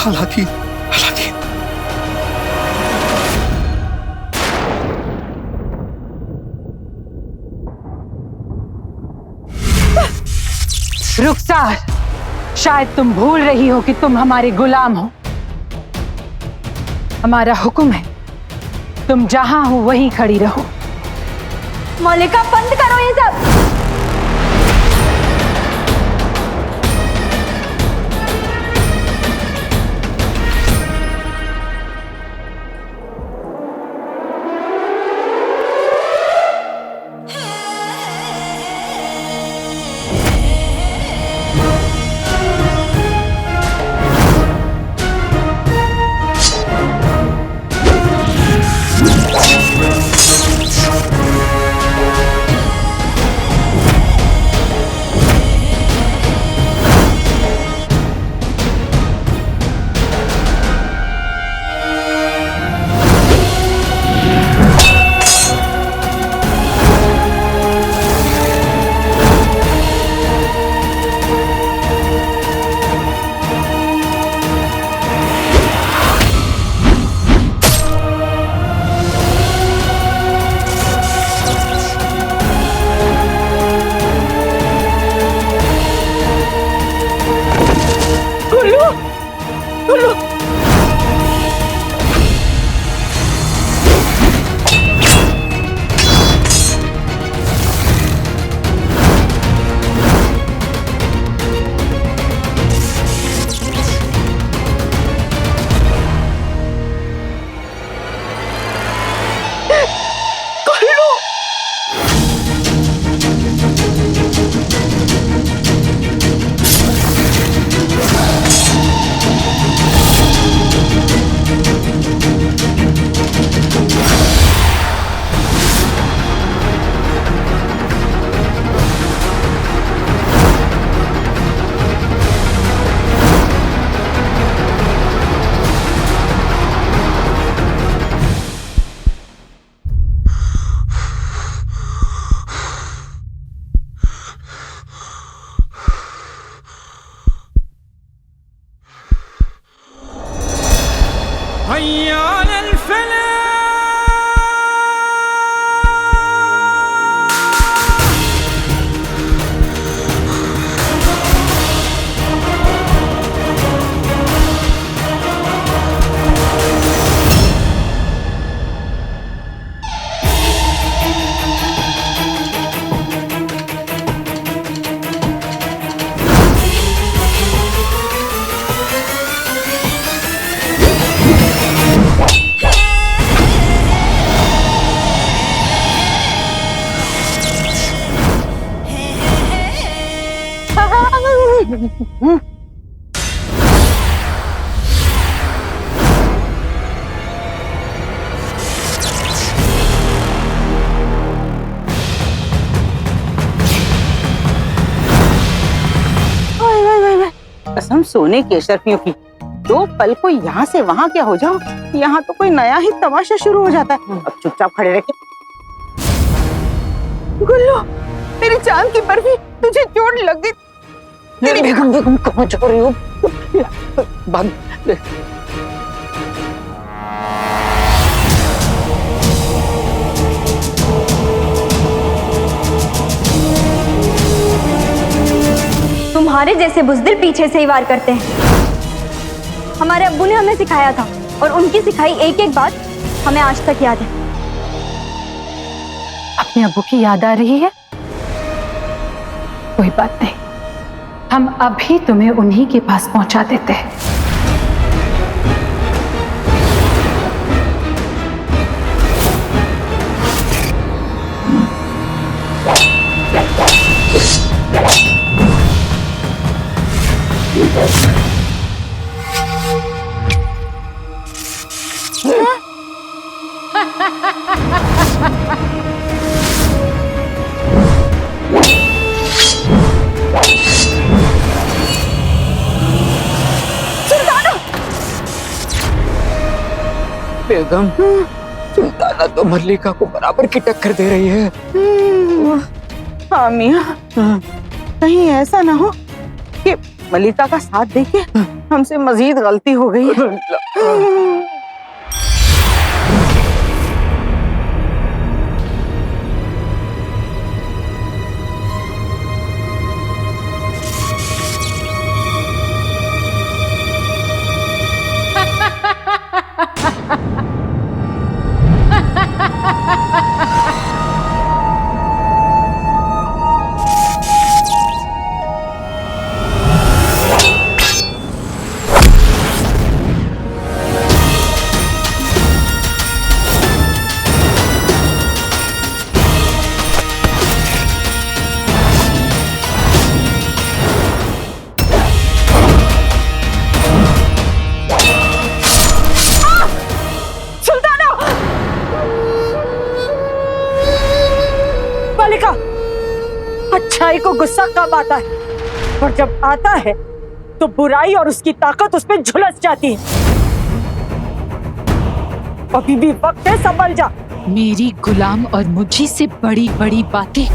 अलादीन, अलादीन, रुखसार, शायद तुम भूल रही हो कि तुम हमारे गुलाम हो। हमारा हुक्म है, तुम जहां हो वहीं खड़ी रहो। मल्लिका, बंद करो ये सब। कसम सोने की अशरफियों की, दो पल को यहाँ से वहाँ क्या हो जाओ, यहाँ तो कोई नया ही तमाशा शुरू हो जाता है। अब चुपचाप खड़े रखे। गुल्लू, मेरी जान की बर्फी, तुझे चोट लग गई। तेरी बेगम बेगम कहाँ जा रही हो? भाग। तुम्हारे जैसे बुज़दिल पीछे से ही वार करते हैं। हमारे अब्बू ने हमें सिखाया था और उनकी सिखाई एक एक बात हमें आज तक याद है। अपने अब्बू की याद आ रही है? कोई बात नहीं, हम अभी तुम्हें उन्हीं के पास पहुंचा देते हैं। बेगम, सुल्ताना तो मल्लिका को बराबर की टक्कर दे रही है। हाँ मियां, कहीं ऐसा ना हो कि मल्लिका का साथ देके हमसे मजीद गलती हो गई है। अच्छाई को गुस्सा कब आता है, और जब आता है तो बुराई और उसकी ताकत उस पर झुलस जाती है। अभी भी वक्त है, संभल जा। मेरी गुलाम और मुझी से बड़ी बड़ी बातें।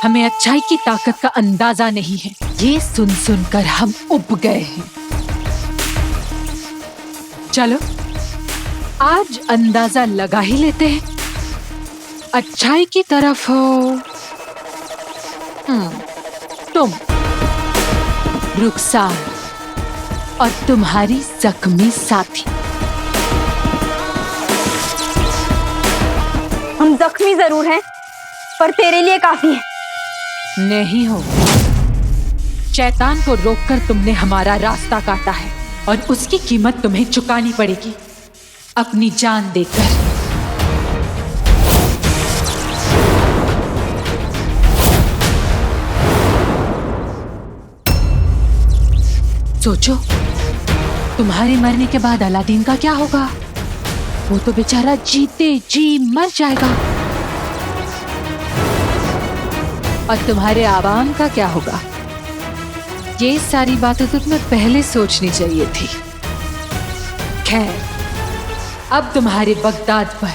हमें अच्छाई की ताकत का अंदाजा नहीं है। ये सुन सुनकर हम उब गए हैं। चलो आज अंदाजा लगा ही लेते हैं। अच्छाई की तरफ हो तुम, रुखसार और तुम्हारी जख्मी साथी। हम जख्मी जरूर हैं, पर तेरे लिए काफी है। नहीं हो। शैतान को रोककर तुमने हमारा रास्ता काटा है और उसकी कीमत तुम्हें चुकानी पड़ेगी, अपनी जान देकर। सोचो, तुम्हारे मरने के बाद अलादीन का क्या होगा? वो तो बेचारा जीते जी मर जाएगा। और तुम्हारे आवाम का क्या होगा? ये सारी बातें तो तुम्हें पहले सोचनी चाहिए थी। खैर, अब तुम्हारे बगदाद पर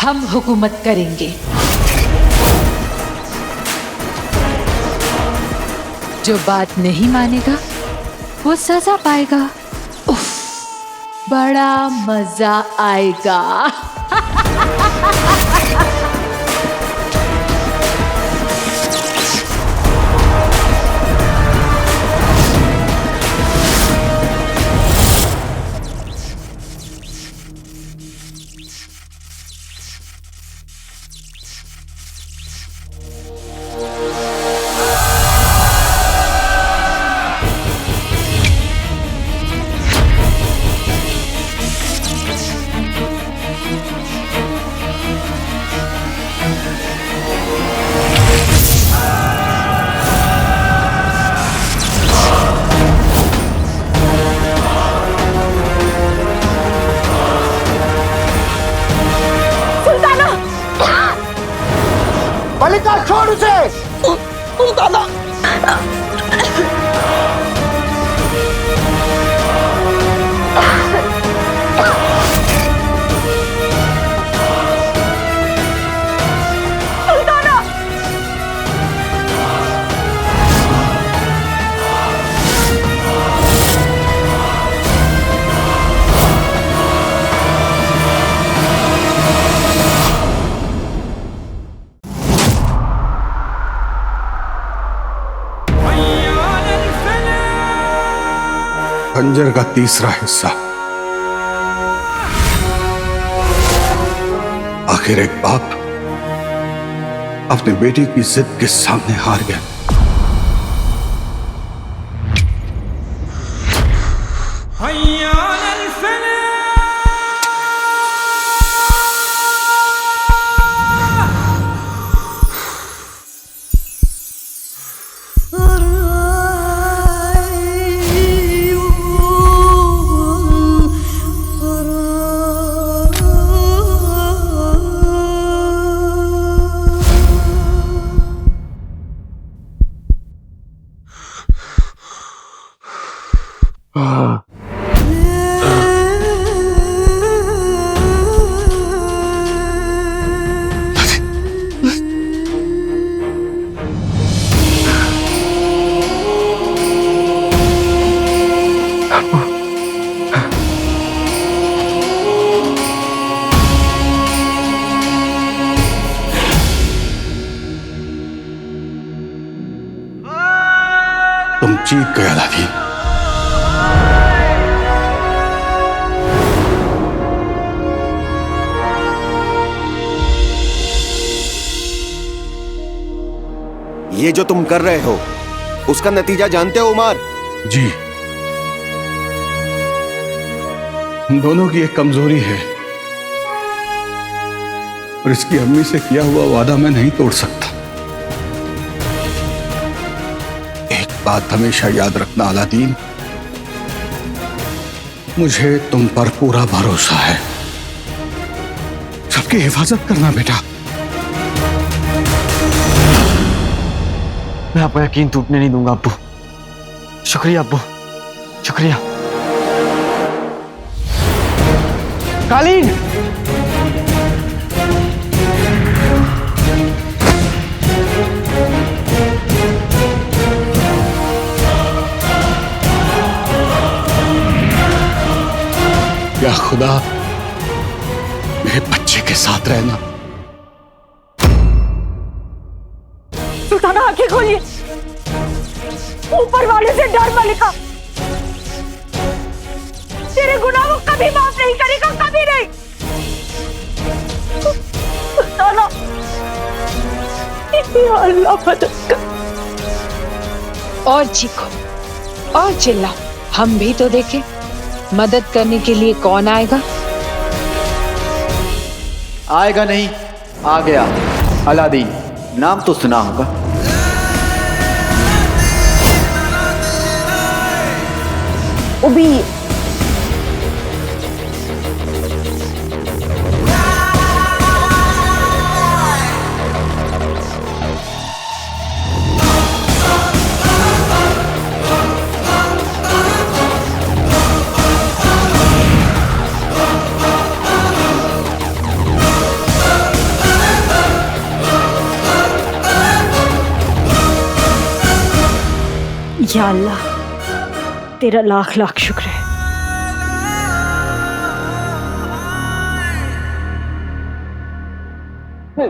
हम हुकूमत करेंगे। जो बात नहीं मानेगा वो सजा पाएगा। उफ, बड़ा मजा आएगा। मलिका छोड़ उसे। सुल्ताना खंजर का तीसरा हिस्सा। आखिर एक बाप अपने बेटी की जिद के सामने हार गया। तुम जीत गए अलादीन। ये जो तुम कर रहे हो उसका नतीजा जानते हो उमर? जी, हम दोनों की एक कमजोरी है और इसकी अम्मी से किया हुआ वादा मैं नहीं तोड़ सकता। एक बात हमेशा याद रखना अलादीन, मुझे तुम पर पूरा भरोसा है। सबकी हिफाजत करना बेटा। मैं आपका यकीन टूटने नहीं दूंगा अब्बू। शुक्रिया अब्बू, शुक्रिया। कालीन, खुदा मेरे बच्चे के साथ रहना। सुल्ताना आंखें खोलिए, ऊपर वाले से डर मलिका, तेरे गुनाह वो कभी माफ नहीं करेगा, कभी नहीं। सुल्ताना, या अल्लाह मदद कर। और चीखो और चिल्लाओ, हम भी तो देखें मदद करने के लिए कौन आएगा। आएगा नहीं, आ गया। अलादीन नाम तो सुना होगा। उबी या अल्लाह, तेरा लाख लाख शुक्र है।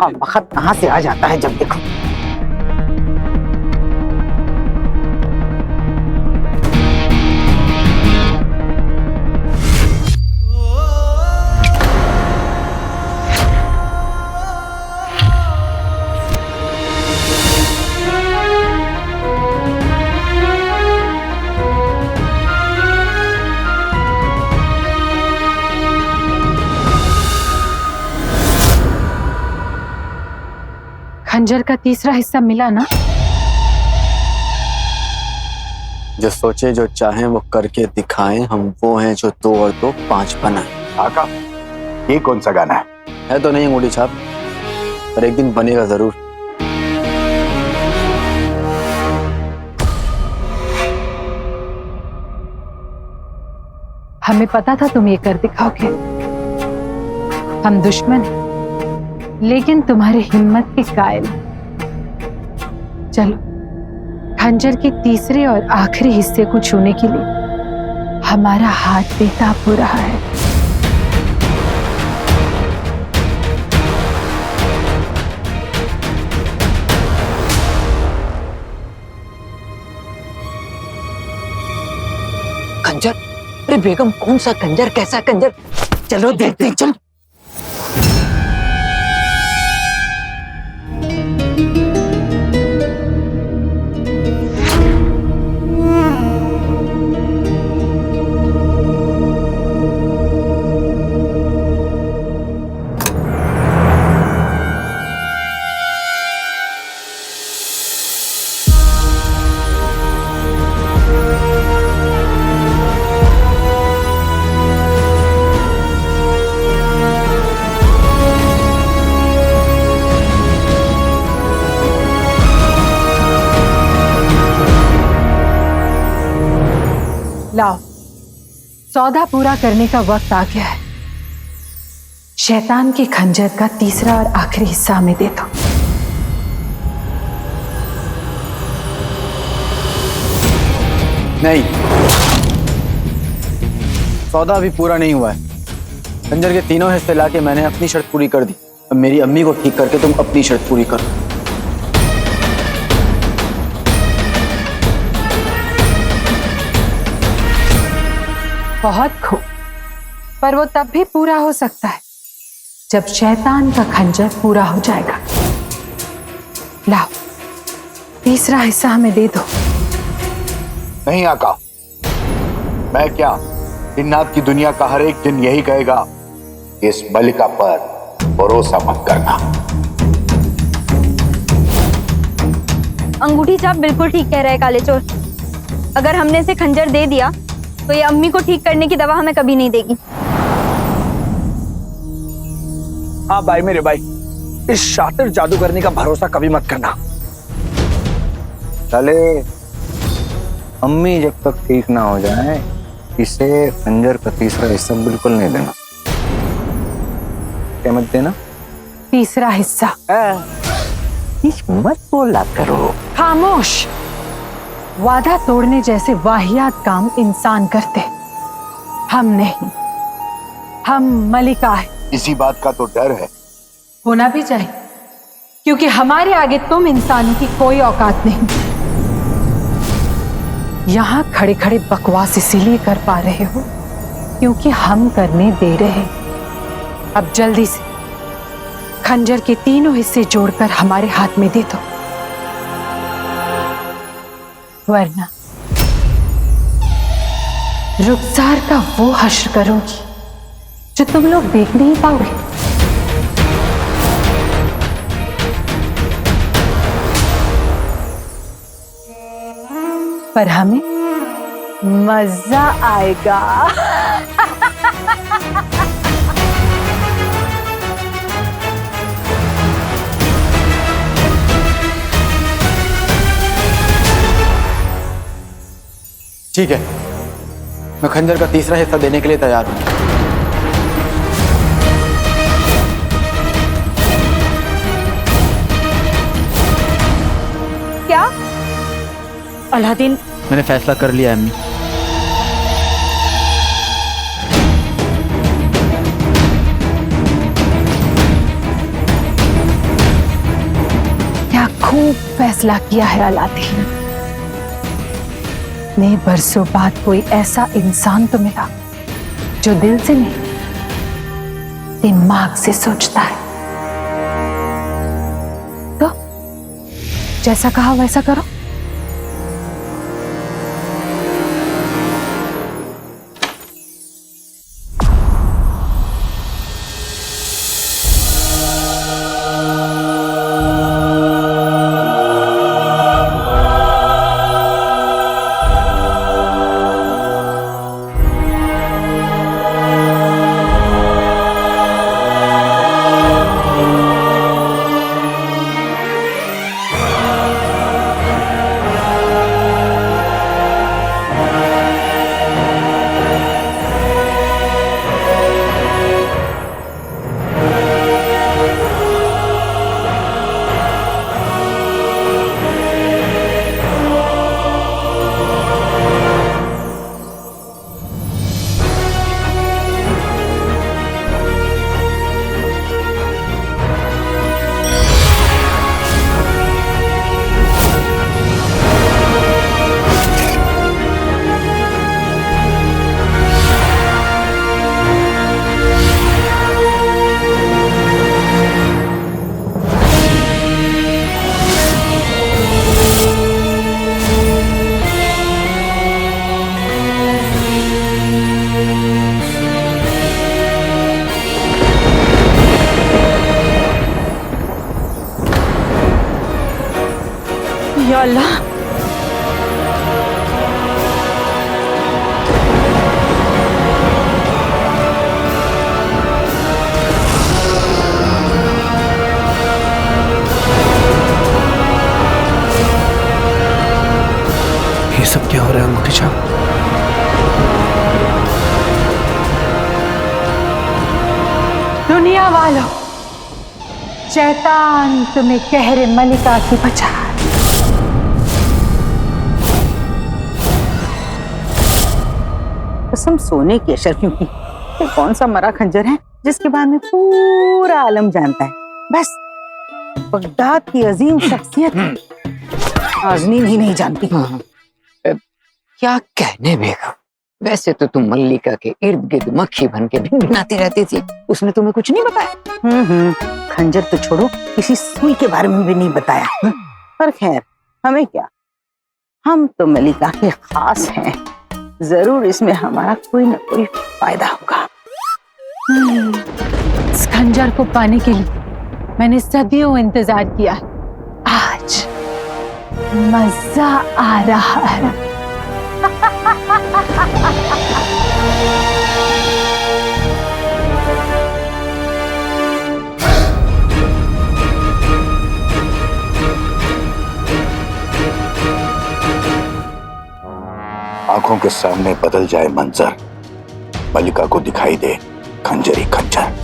वक्त कहाँ से आ जाता है जब देखो। खंजर का तीसरा हिस्सा मिला ना? जो सोचे जो चाहें वो करके दिखाएं, हम वो हैं जो 2 और 2 5 बनाएं। आका, ये कौन सा गाना है तो नहीं अंगूठी छाप, पर एक दिन बनेगा जरूर। हमें पता था तुम ये कर दिखाओगे। हम दुश्मन हैं, लेकिन तुम्हारी हिम्मत के कायल। चलो, खंजर के तीसरे और आखिरी हिस्से को छूने के लिए हमारा हाथ बेताब हो रहा है। खंजर? अरे बेगम, कौन सा खंजर, कैसा खंजर? चलो देखते हैं, चलो। लाओ, सौदा पूरा करने का वक्त आ गया है। शैतान के खंजर का तीसरा और आखिरी हिस्सा हमें दे दो। नहीं, सौदा अभी पूरा नहीं हुआ है। खंजर के तीनों हिस्से लाके मैंने अपनी शर्त पूरी कर दी। अब मेरी अम्मी को ठीक करके तुम अपनी शर्त पूरी करो। बहुत खूब, पर वो तब भी पूरा हो सकता है जब शैतान का खंजर पूरा हो जाएगा। लाओ, तीसरा हिस्सा हमें दे दो। नहीं आका, मैं क्या, जिन्नात की दुनिया का हर एक दिन यही कहेगा, इस मलिका पर भरोसा मत करना। अंगूठी छाप बिल्कुल ठीक कह रहे हैं काले चोर। अगर हमने इसे खंजर दे दिया तो ये अम्मी को ठीक करने की दवा हमें कभी नहीं देगी। हाँ भाई मेरे भाई, इस शातिर जादूगरनी का भरोसा कभी मत करना। चले, अम्मी जब तक ठीक ना हो जाए इसे खंजर का तीसरा हिस्सा बिल्कुल नहीं देना। क्या मत देना? तीसरा हिस्सा। मत बोला करो। खामोश। वादा तोड़ने जैसे वाहियात काम इंसान करते, हम नहीं। हम मलिका है। इसी बात का तो डर है। होना भी चाहिए, क्योंकि हमारे आगे तुम इंसानों की कोई औकात नहीं। यहां खड़े खड़े बकवास इसीलिए कर पा रहे हो क्योंकि हम करने दे रहे हैं। अब जल्दी से खंजर के तीनों हिस्से जोड़कर हमारे हाथ में दे दो, वरना रुखसार का वो हश्र करूंगी जो तुम लोग देख नहीं पाओगे। पर हमें मजा आएगा। ठीक है, मैं खंजर का तीसरा हिस्सा देने के लिए तैयार हूं। क्या? अलादीन, मैंने फैसला कर लिया है अम्मी। क्या खूब फैसला किया है अलादीन। इतने बरसों बाद कोई ऐसा इंसान तो मिला जो दिल से नहीं दिमाग से सोचता है। तो जैसा कहा वैसा करो। या अल्लाह, ये सब क्या हो रहा है अंगूठी छाप? दुनिया वालों, शैतान तुम्हें कहरे मलिका की बचा। कसम सोने की अशरफियों की, ये कौन सा मरा खंजर है जिसके बारे में पूरा आलम जानता है? बस बगदाद की अजीम शख्सियत नाज़नीन ही नहीं जानती। क्या कहने बेगम, वैसे तो तुम मल्लिका के इर्द गिर्द मक्खी बन के भिनभिनाती रहती थी, उसने तुम्हें कुछ नहीं बताया? खंजर तो छोड़ो, किसी सुई के बारे में भी नहीं बताया। पर खैर, हमें क्या, हम तो मल्लिका के खास हैं, जरूर इसमें हमारा कोई ना कोई फायदा होगा। इस खंजर को पाने के लिए मैंने सदियों इंतजार किया है। आज मजा आ रहा है। आंखों के सामने बदल जाए मंजर, मल्लिका को दिखाई दे खंजर ही खंजर।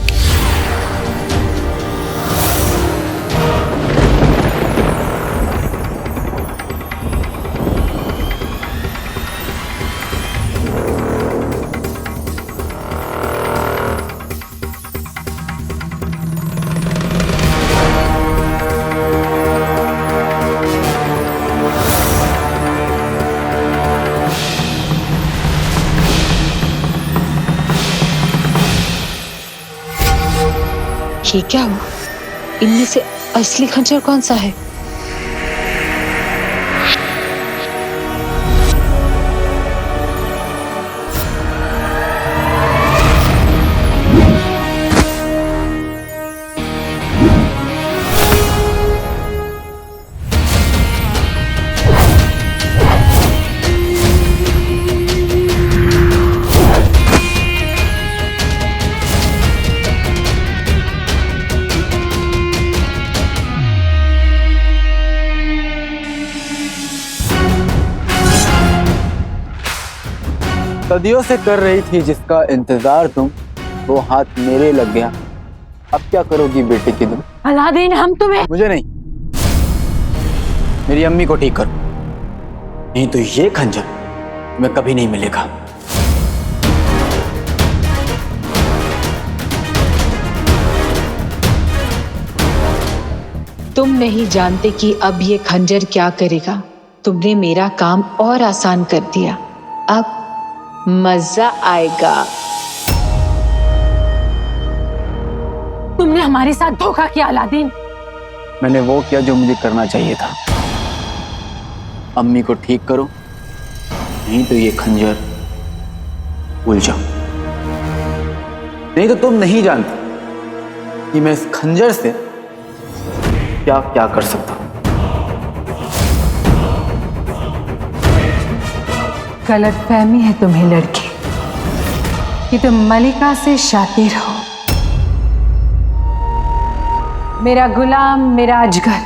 ये क्या हुआ? इनमें से असली खंजर कौन सा है? सदियों से कर रही थी जिसका इंतजार तुम, वो हाथ मेरे लग गया। अब क्या करोगी बेटे की तुम? अलादीन, हम तुम्हें... मुझे नहीं, मेरी अम्मी को ठीक करो, नहीं तो ये खंजर तुम्हें कभी नहीं मिलेगा। तुम नहीं जानते कि अब ये खंजर क्या करेगा। तुमने मेरा काम और आसान कर दिया, अब मजा आएगा। तुमने हमारे साथ धोखा किया अलादीन। मैंने वो किया जो मुझे करना चाहिए था। अम्मी को ठीक करो, नहीं तो ये खंजर भूल जाओ। नहीं तो तुम नहीं जानते कि मैं इस खंजर से क्या क्या कर सकता हूं। गलतफहमी है तुम्हें लड़के कि तुम मलिका से शादी रहो। मेरा गुलाम, मेरा अजगर,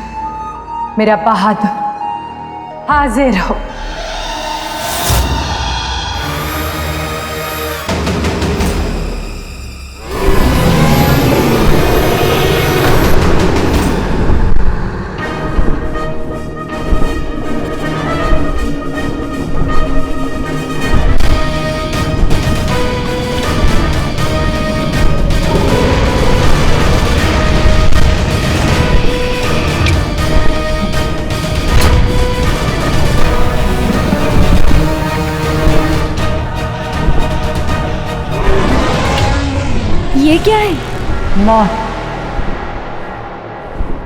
मेरा बहादुर हाजिर हो। ये क्या है? मौत।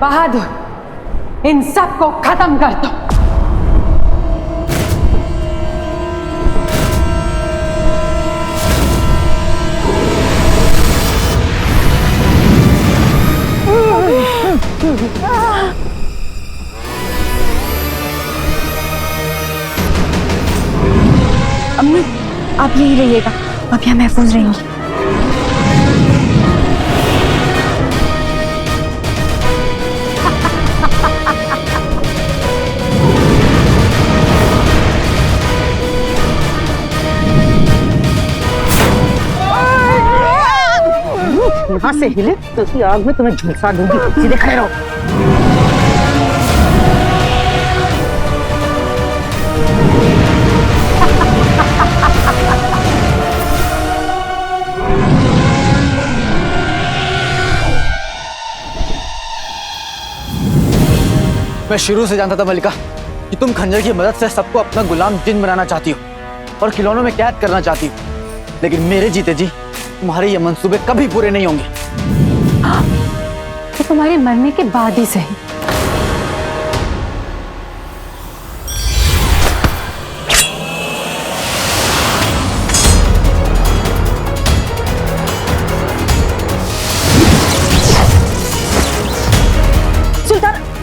बहादुर, इन सबको खत्म कर दो। अम्मी, आप यहीं रहिएगा, आप यहाँ महफूज रहेंगी। यहाँ से हिले तो उसकी आग में तुम्हें झुलसा दूंगी। सीधे खड़े रहो। मैं शुरू से जानता था मलिका कि तुम खंजर की मदद से सबको अपना गुलाम जिन बनाना चाहती हो और खिलौनों में कैद करना चाहती हो, लेकिन मेरे जीते जी तुम्हारे ये मंसूबे कभी पूरे नहीं होंगे। तो तुम्हारे मरने के बाद ही सही।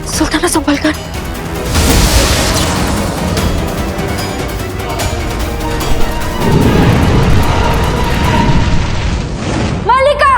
सुल्ताना संभल कर। मालिका!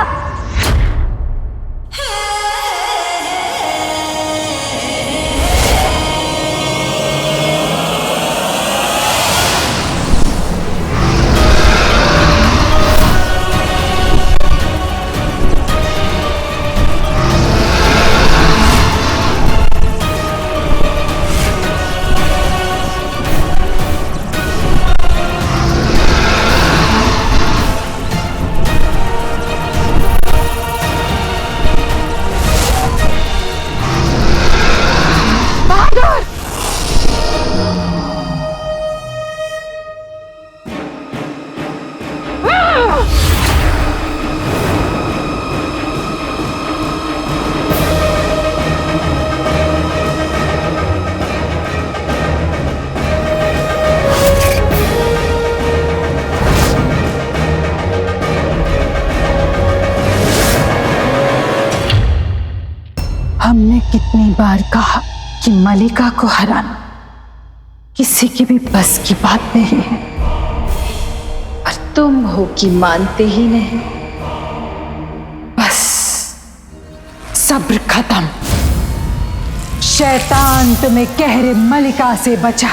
कि मलिका को हराना किसी की भी बस की बात नहीं है, और तुम हो कि मानते ही नहीं। बस सब्र खत्म। शैतान तुम्हें कहरे मलिका से बचा।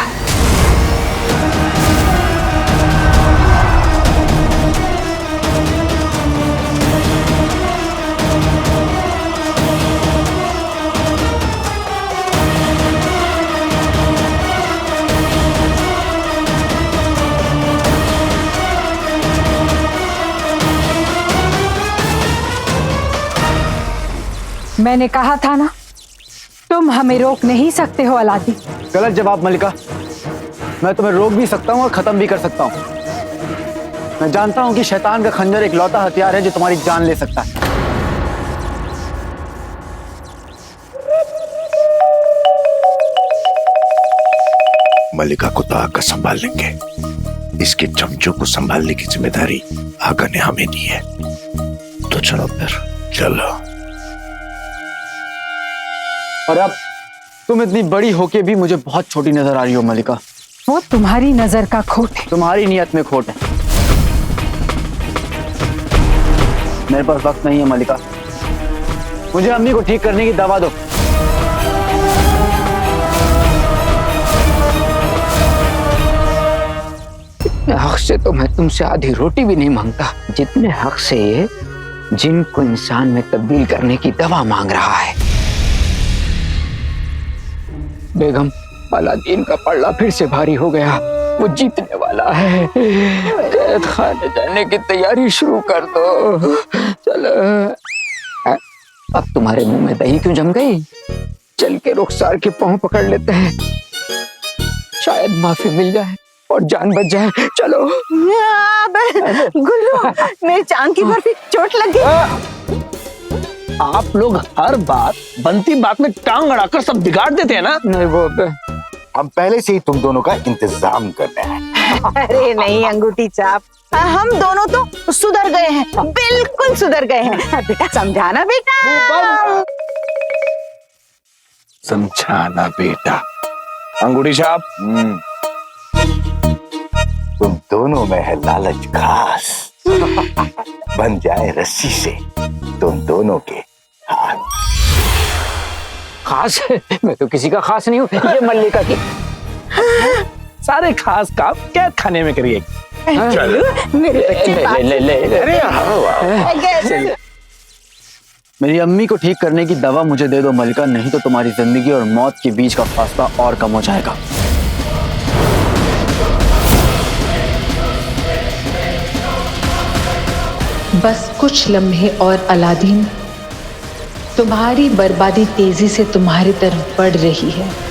मैंने कहा था ना, तुम हमें रोक नहीं सकते हो अलादीन। गलत जवाब मलिका। मैं तुम्हें रोक भी सकता हूँ और खत्म भी कर सकता हूँ। मैं जानता हूँ कि शैतान का खंजर एक लौता हथियार है जो तुम्हारी जान ले सकता है। मलिका को तो आका संभाल लेंगे, इसके चमचों को संभालने की जिम्मेदारी आका ने हमें दी है। तो चलो फिर, चलो। और अब तुम इतनी बड़ी होके भी मुझे बहुत छोटी नजर आ रही हो मलिका। वो तुम्हारी नजर का खोट है। तुम्हारी नियत में खोट है। मेरे पास वक्त नहीं है मलिका। मुझे अम्मी को ठीक करने की दवा दो। हक से तो मैं तुमसे आधी रोटी भी नहीं मांगता, जितने हक से ये जिन को इंसान में तब्दील करने की दवा मांग रहा है। बेगम, अलादीन का पल्ला फिर से भारी हो गया। वो जीतने वाला है। कैद खाने जाने की तैयारी शुरू कर दो। चलो। अब तुम्हारे मुंह में दही क्यों जम गई? चल के रुखसार के पांव पकड़ लेते हैं, शायद माफी मिल जाए और जान बच जाए। चलो। गुल्लू, मेरी चांद की बर्फी चोट लग गई। आप लोग हर बात बनती बात में टांग अड़ाकर सब बिगाड़ देते हैं ना। नहीं, वो हम पहले से ही तुम दोनों का इंतजाम कर रहे हैं। अरे नहीं अंगूठी चाप, हम दोनों तो सुधर गए हैं, बिल्कुल सुधर गए हैं। बेटा समझाना बेटा। समझाना बेटा। अंगूठी छाप, तुम दोनों में है लालच खास। बन जाए रस्सी से तुम दोनों के हाथ। खास? मैं तो किसी का खास नहीं हूँ, ये मल्लिका की। सारे खास काम कैद खाने में करिए। चलो मेरे बच्चे ले। मेरी अम्मी को ठीक करने की दवा मुझे दे दो मलिका, नहीं तो तुम्हारी जिंदगी और मौत के बीच का फासला और कम हो जाएगा। बस कुछ लम्हे और अलादीन, तुम्हारी बर्बादी तेजी से तुम्हारी तरफ बढ़ रही है।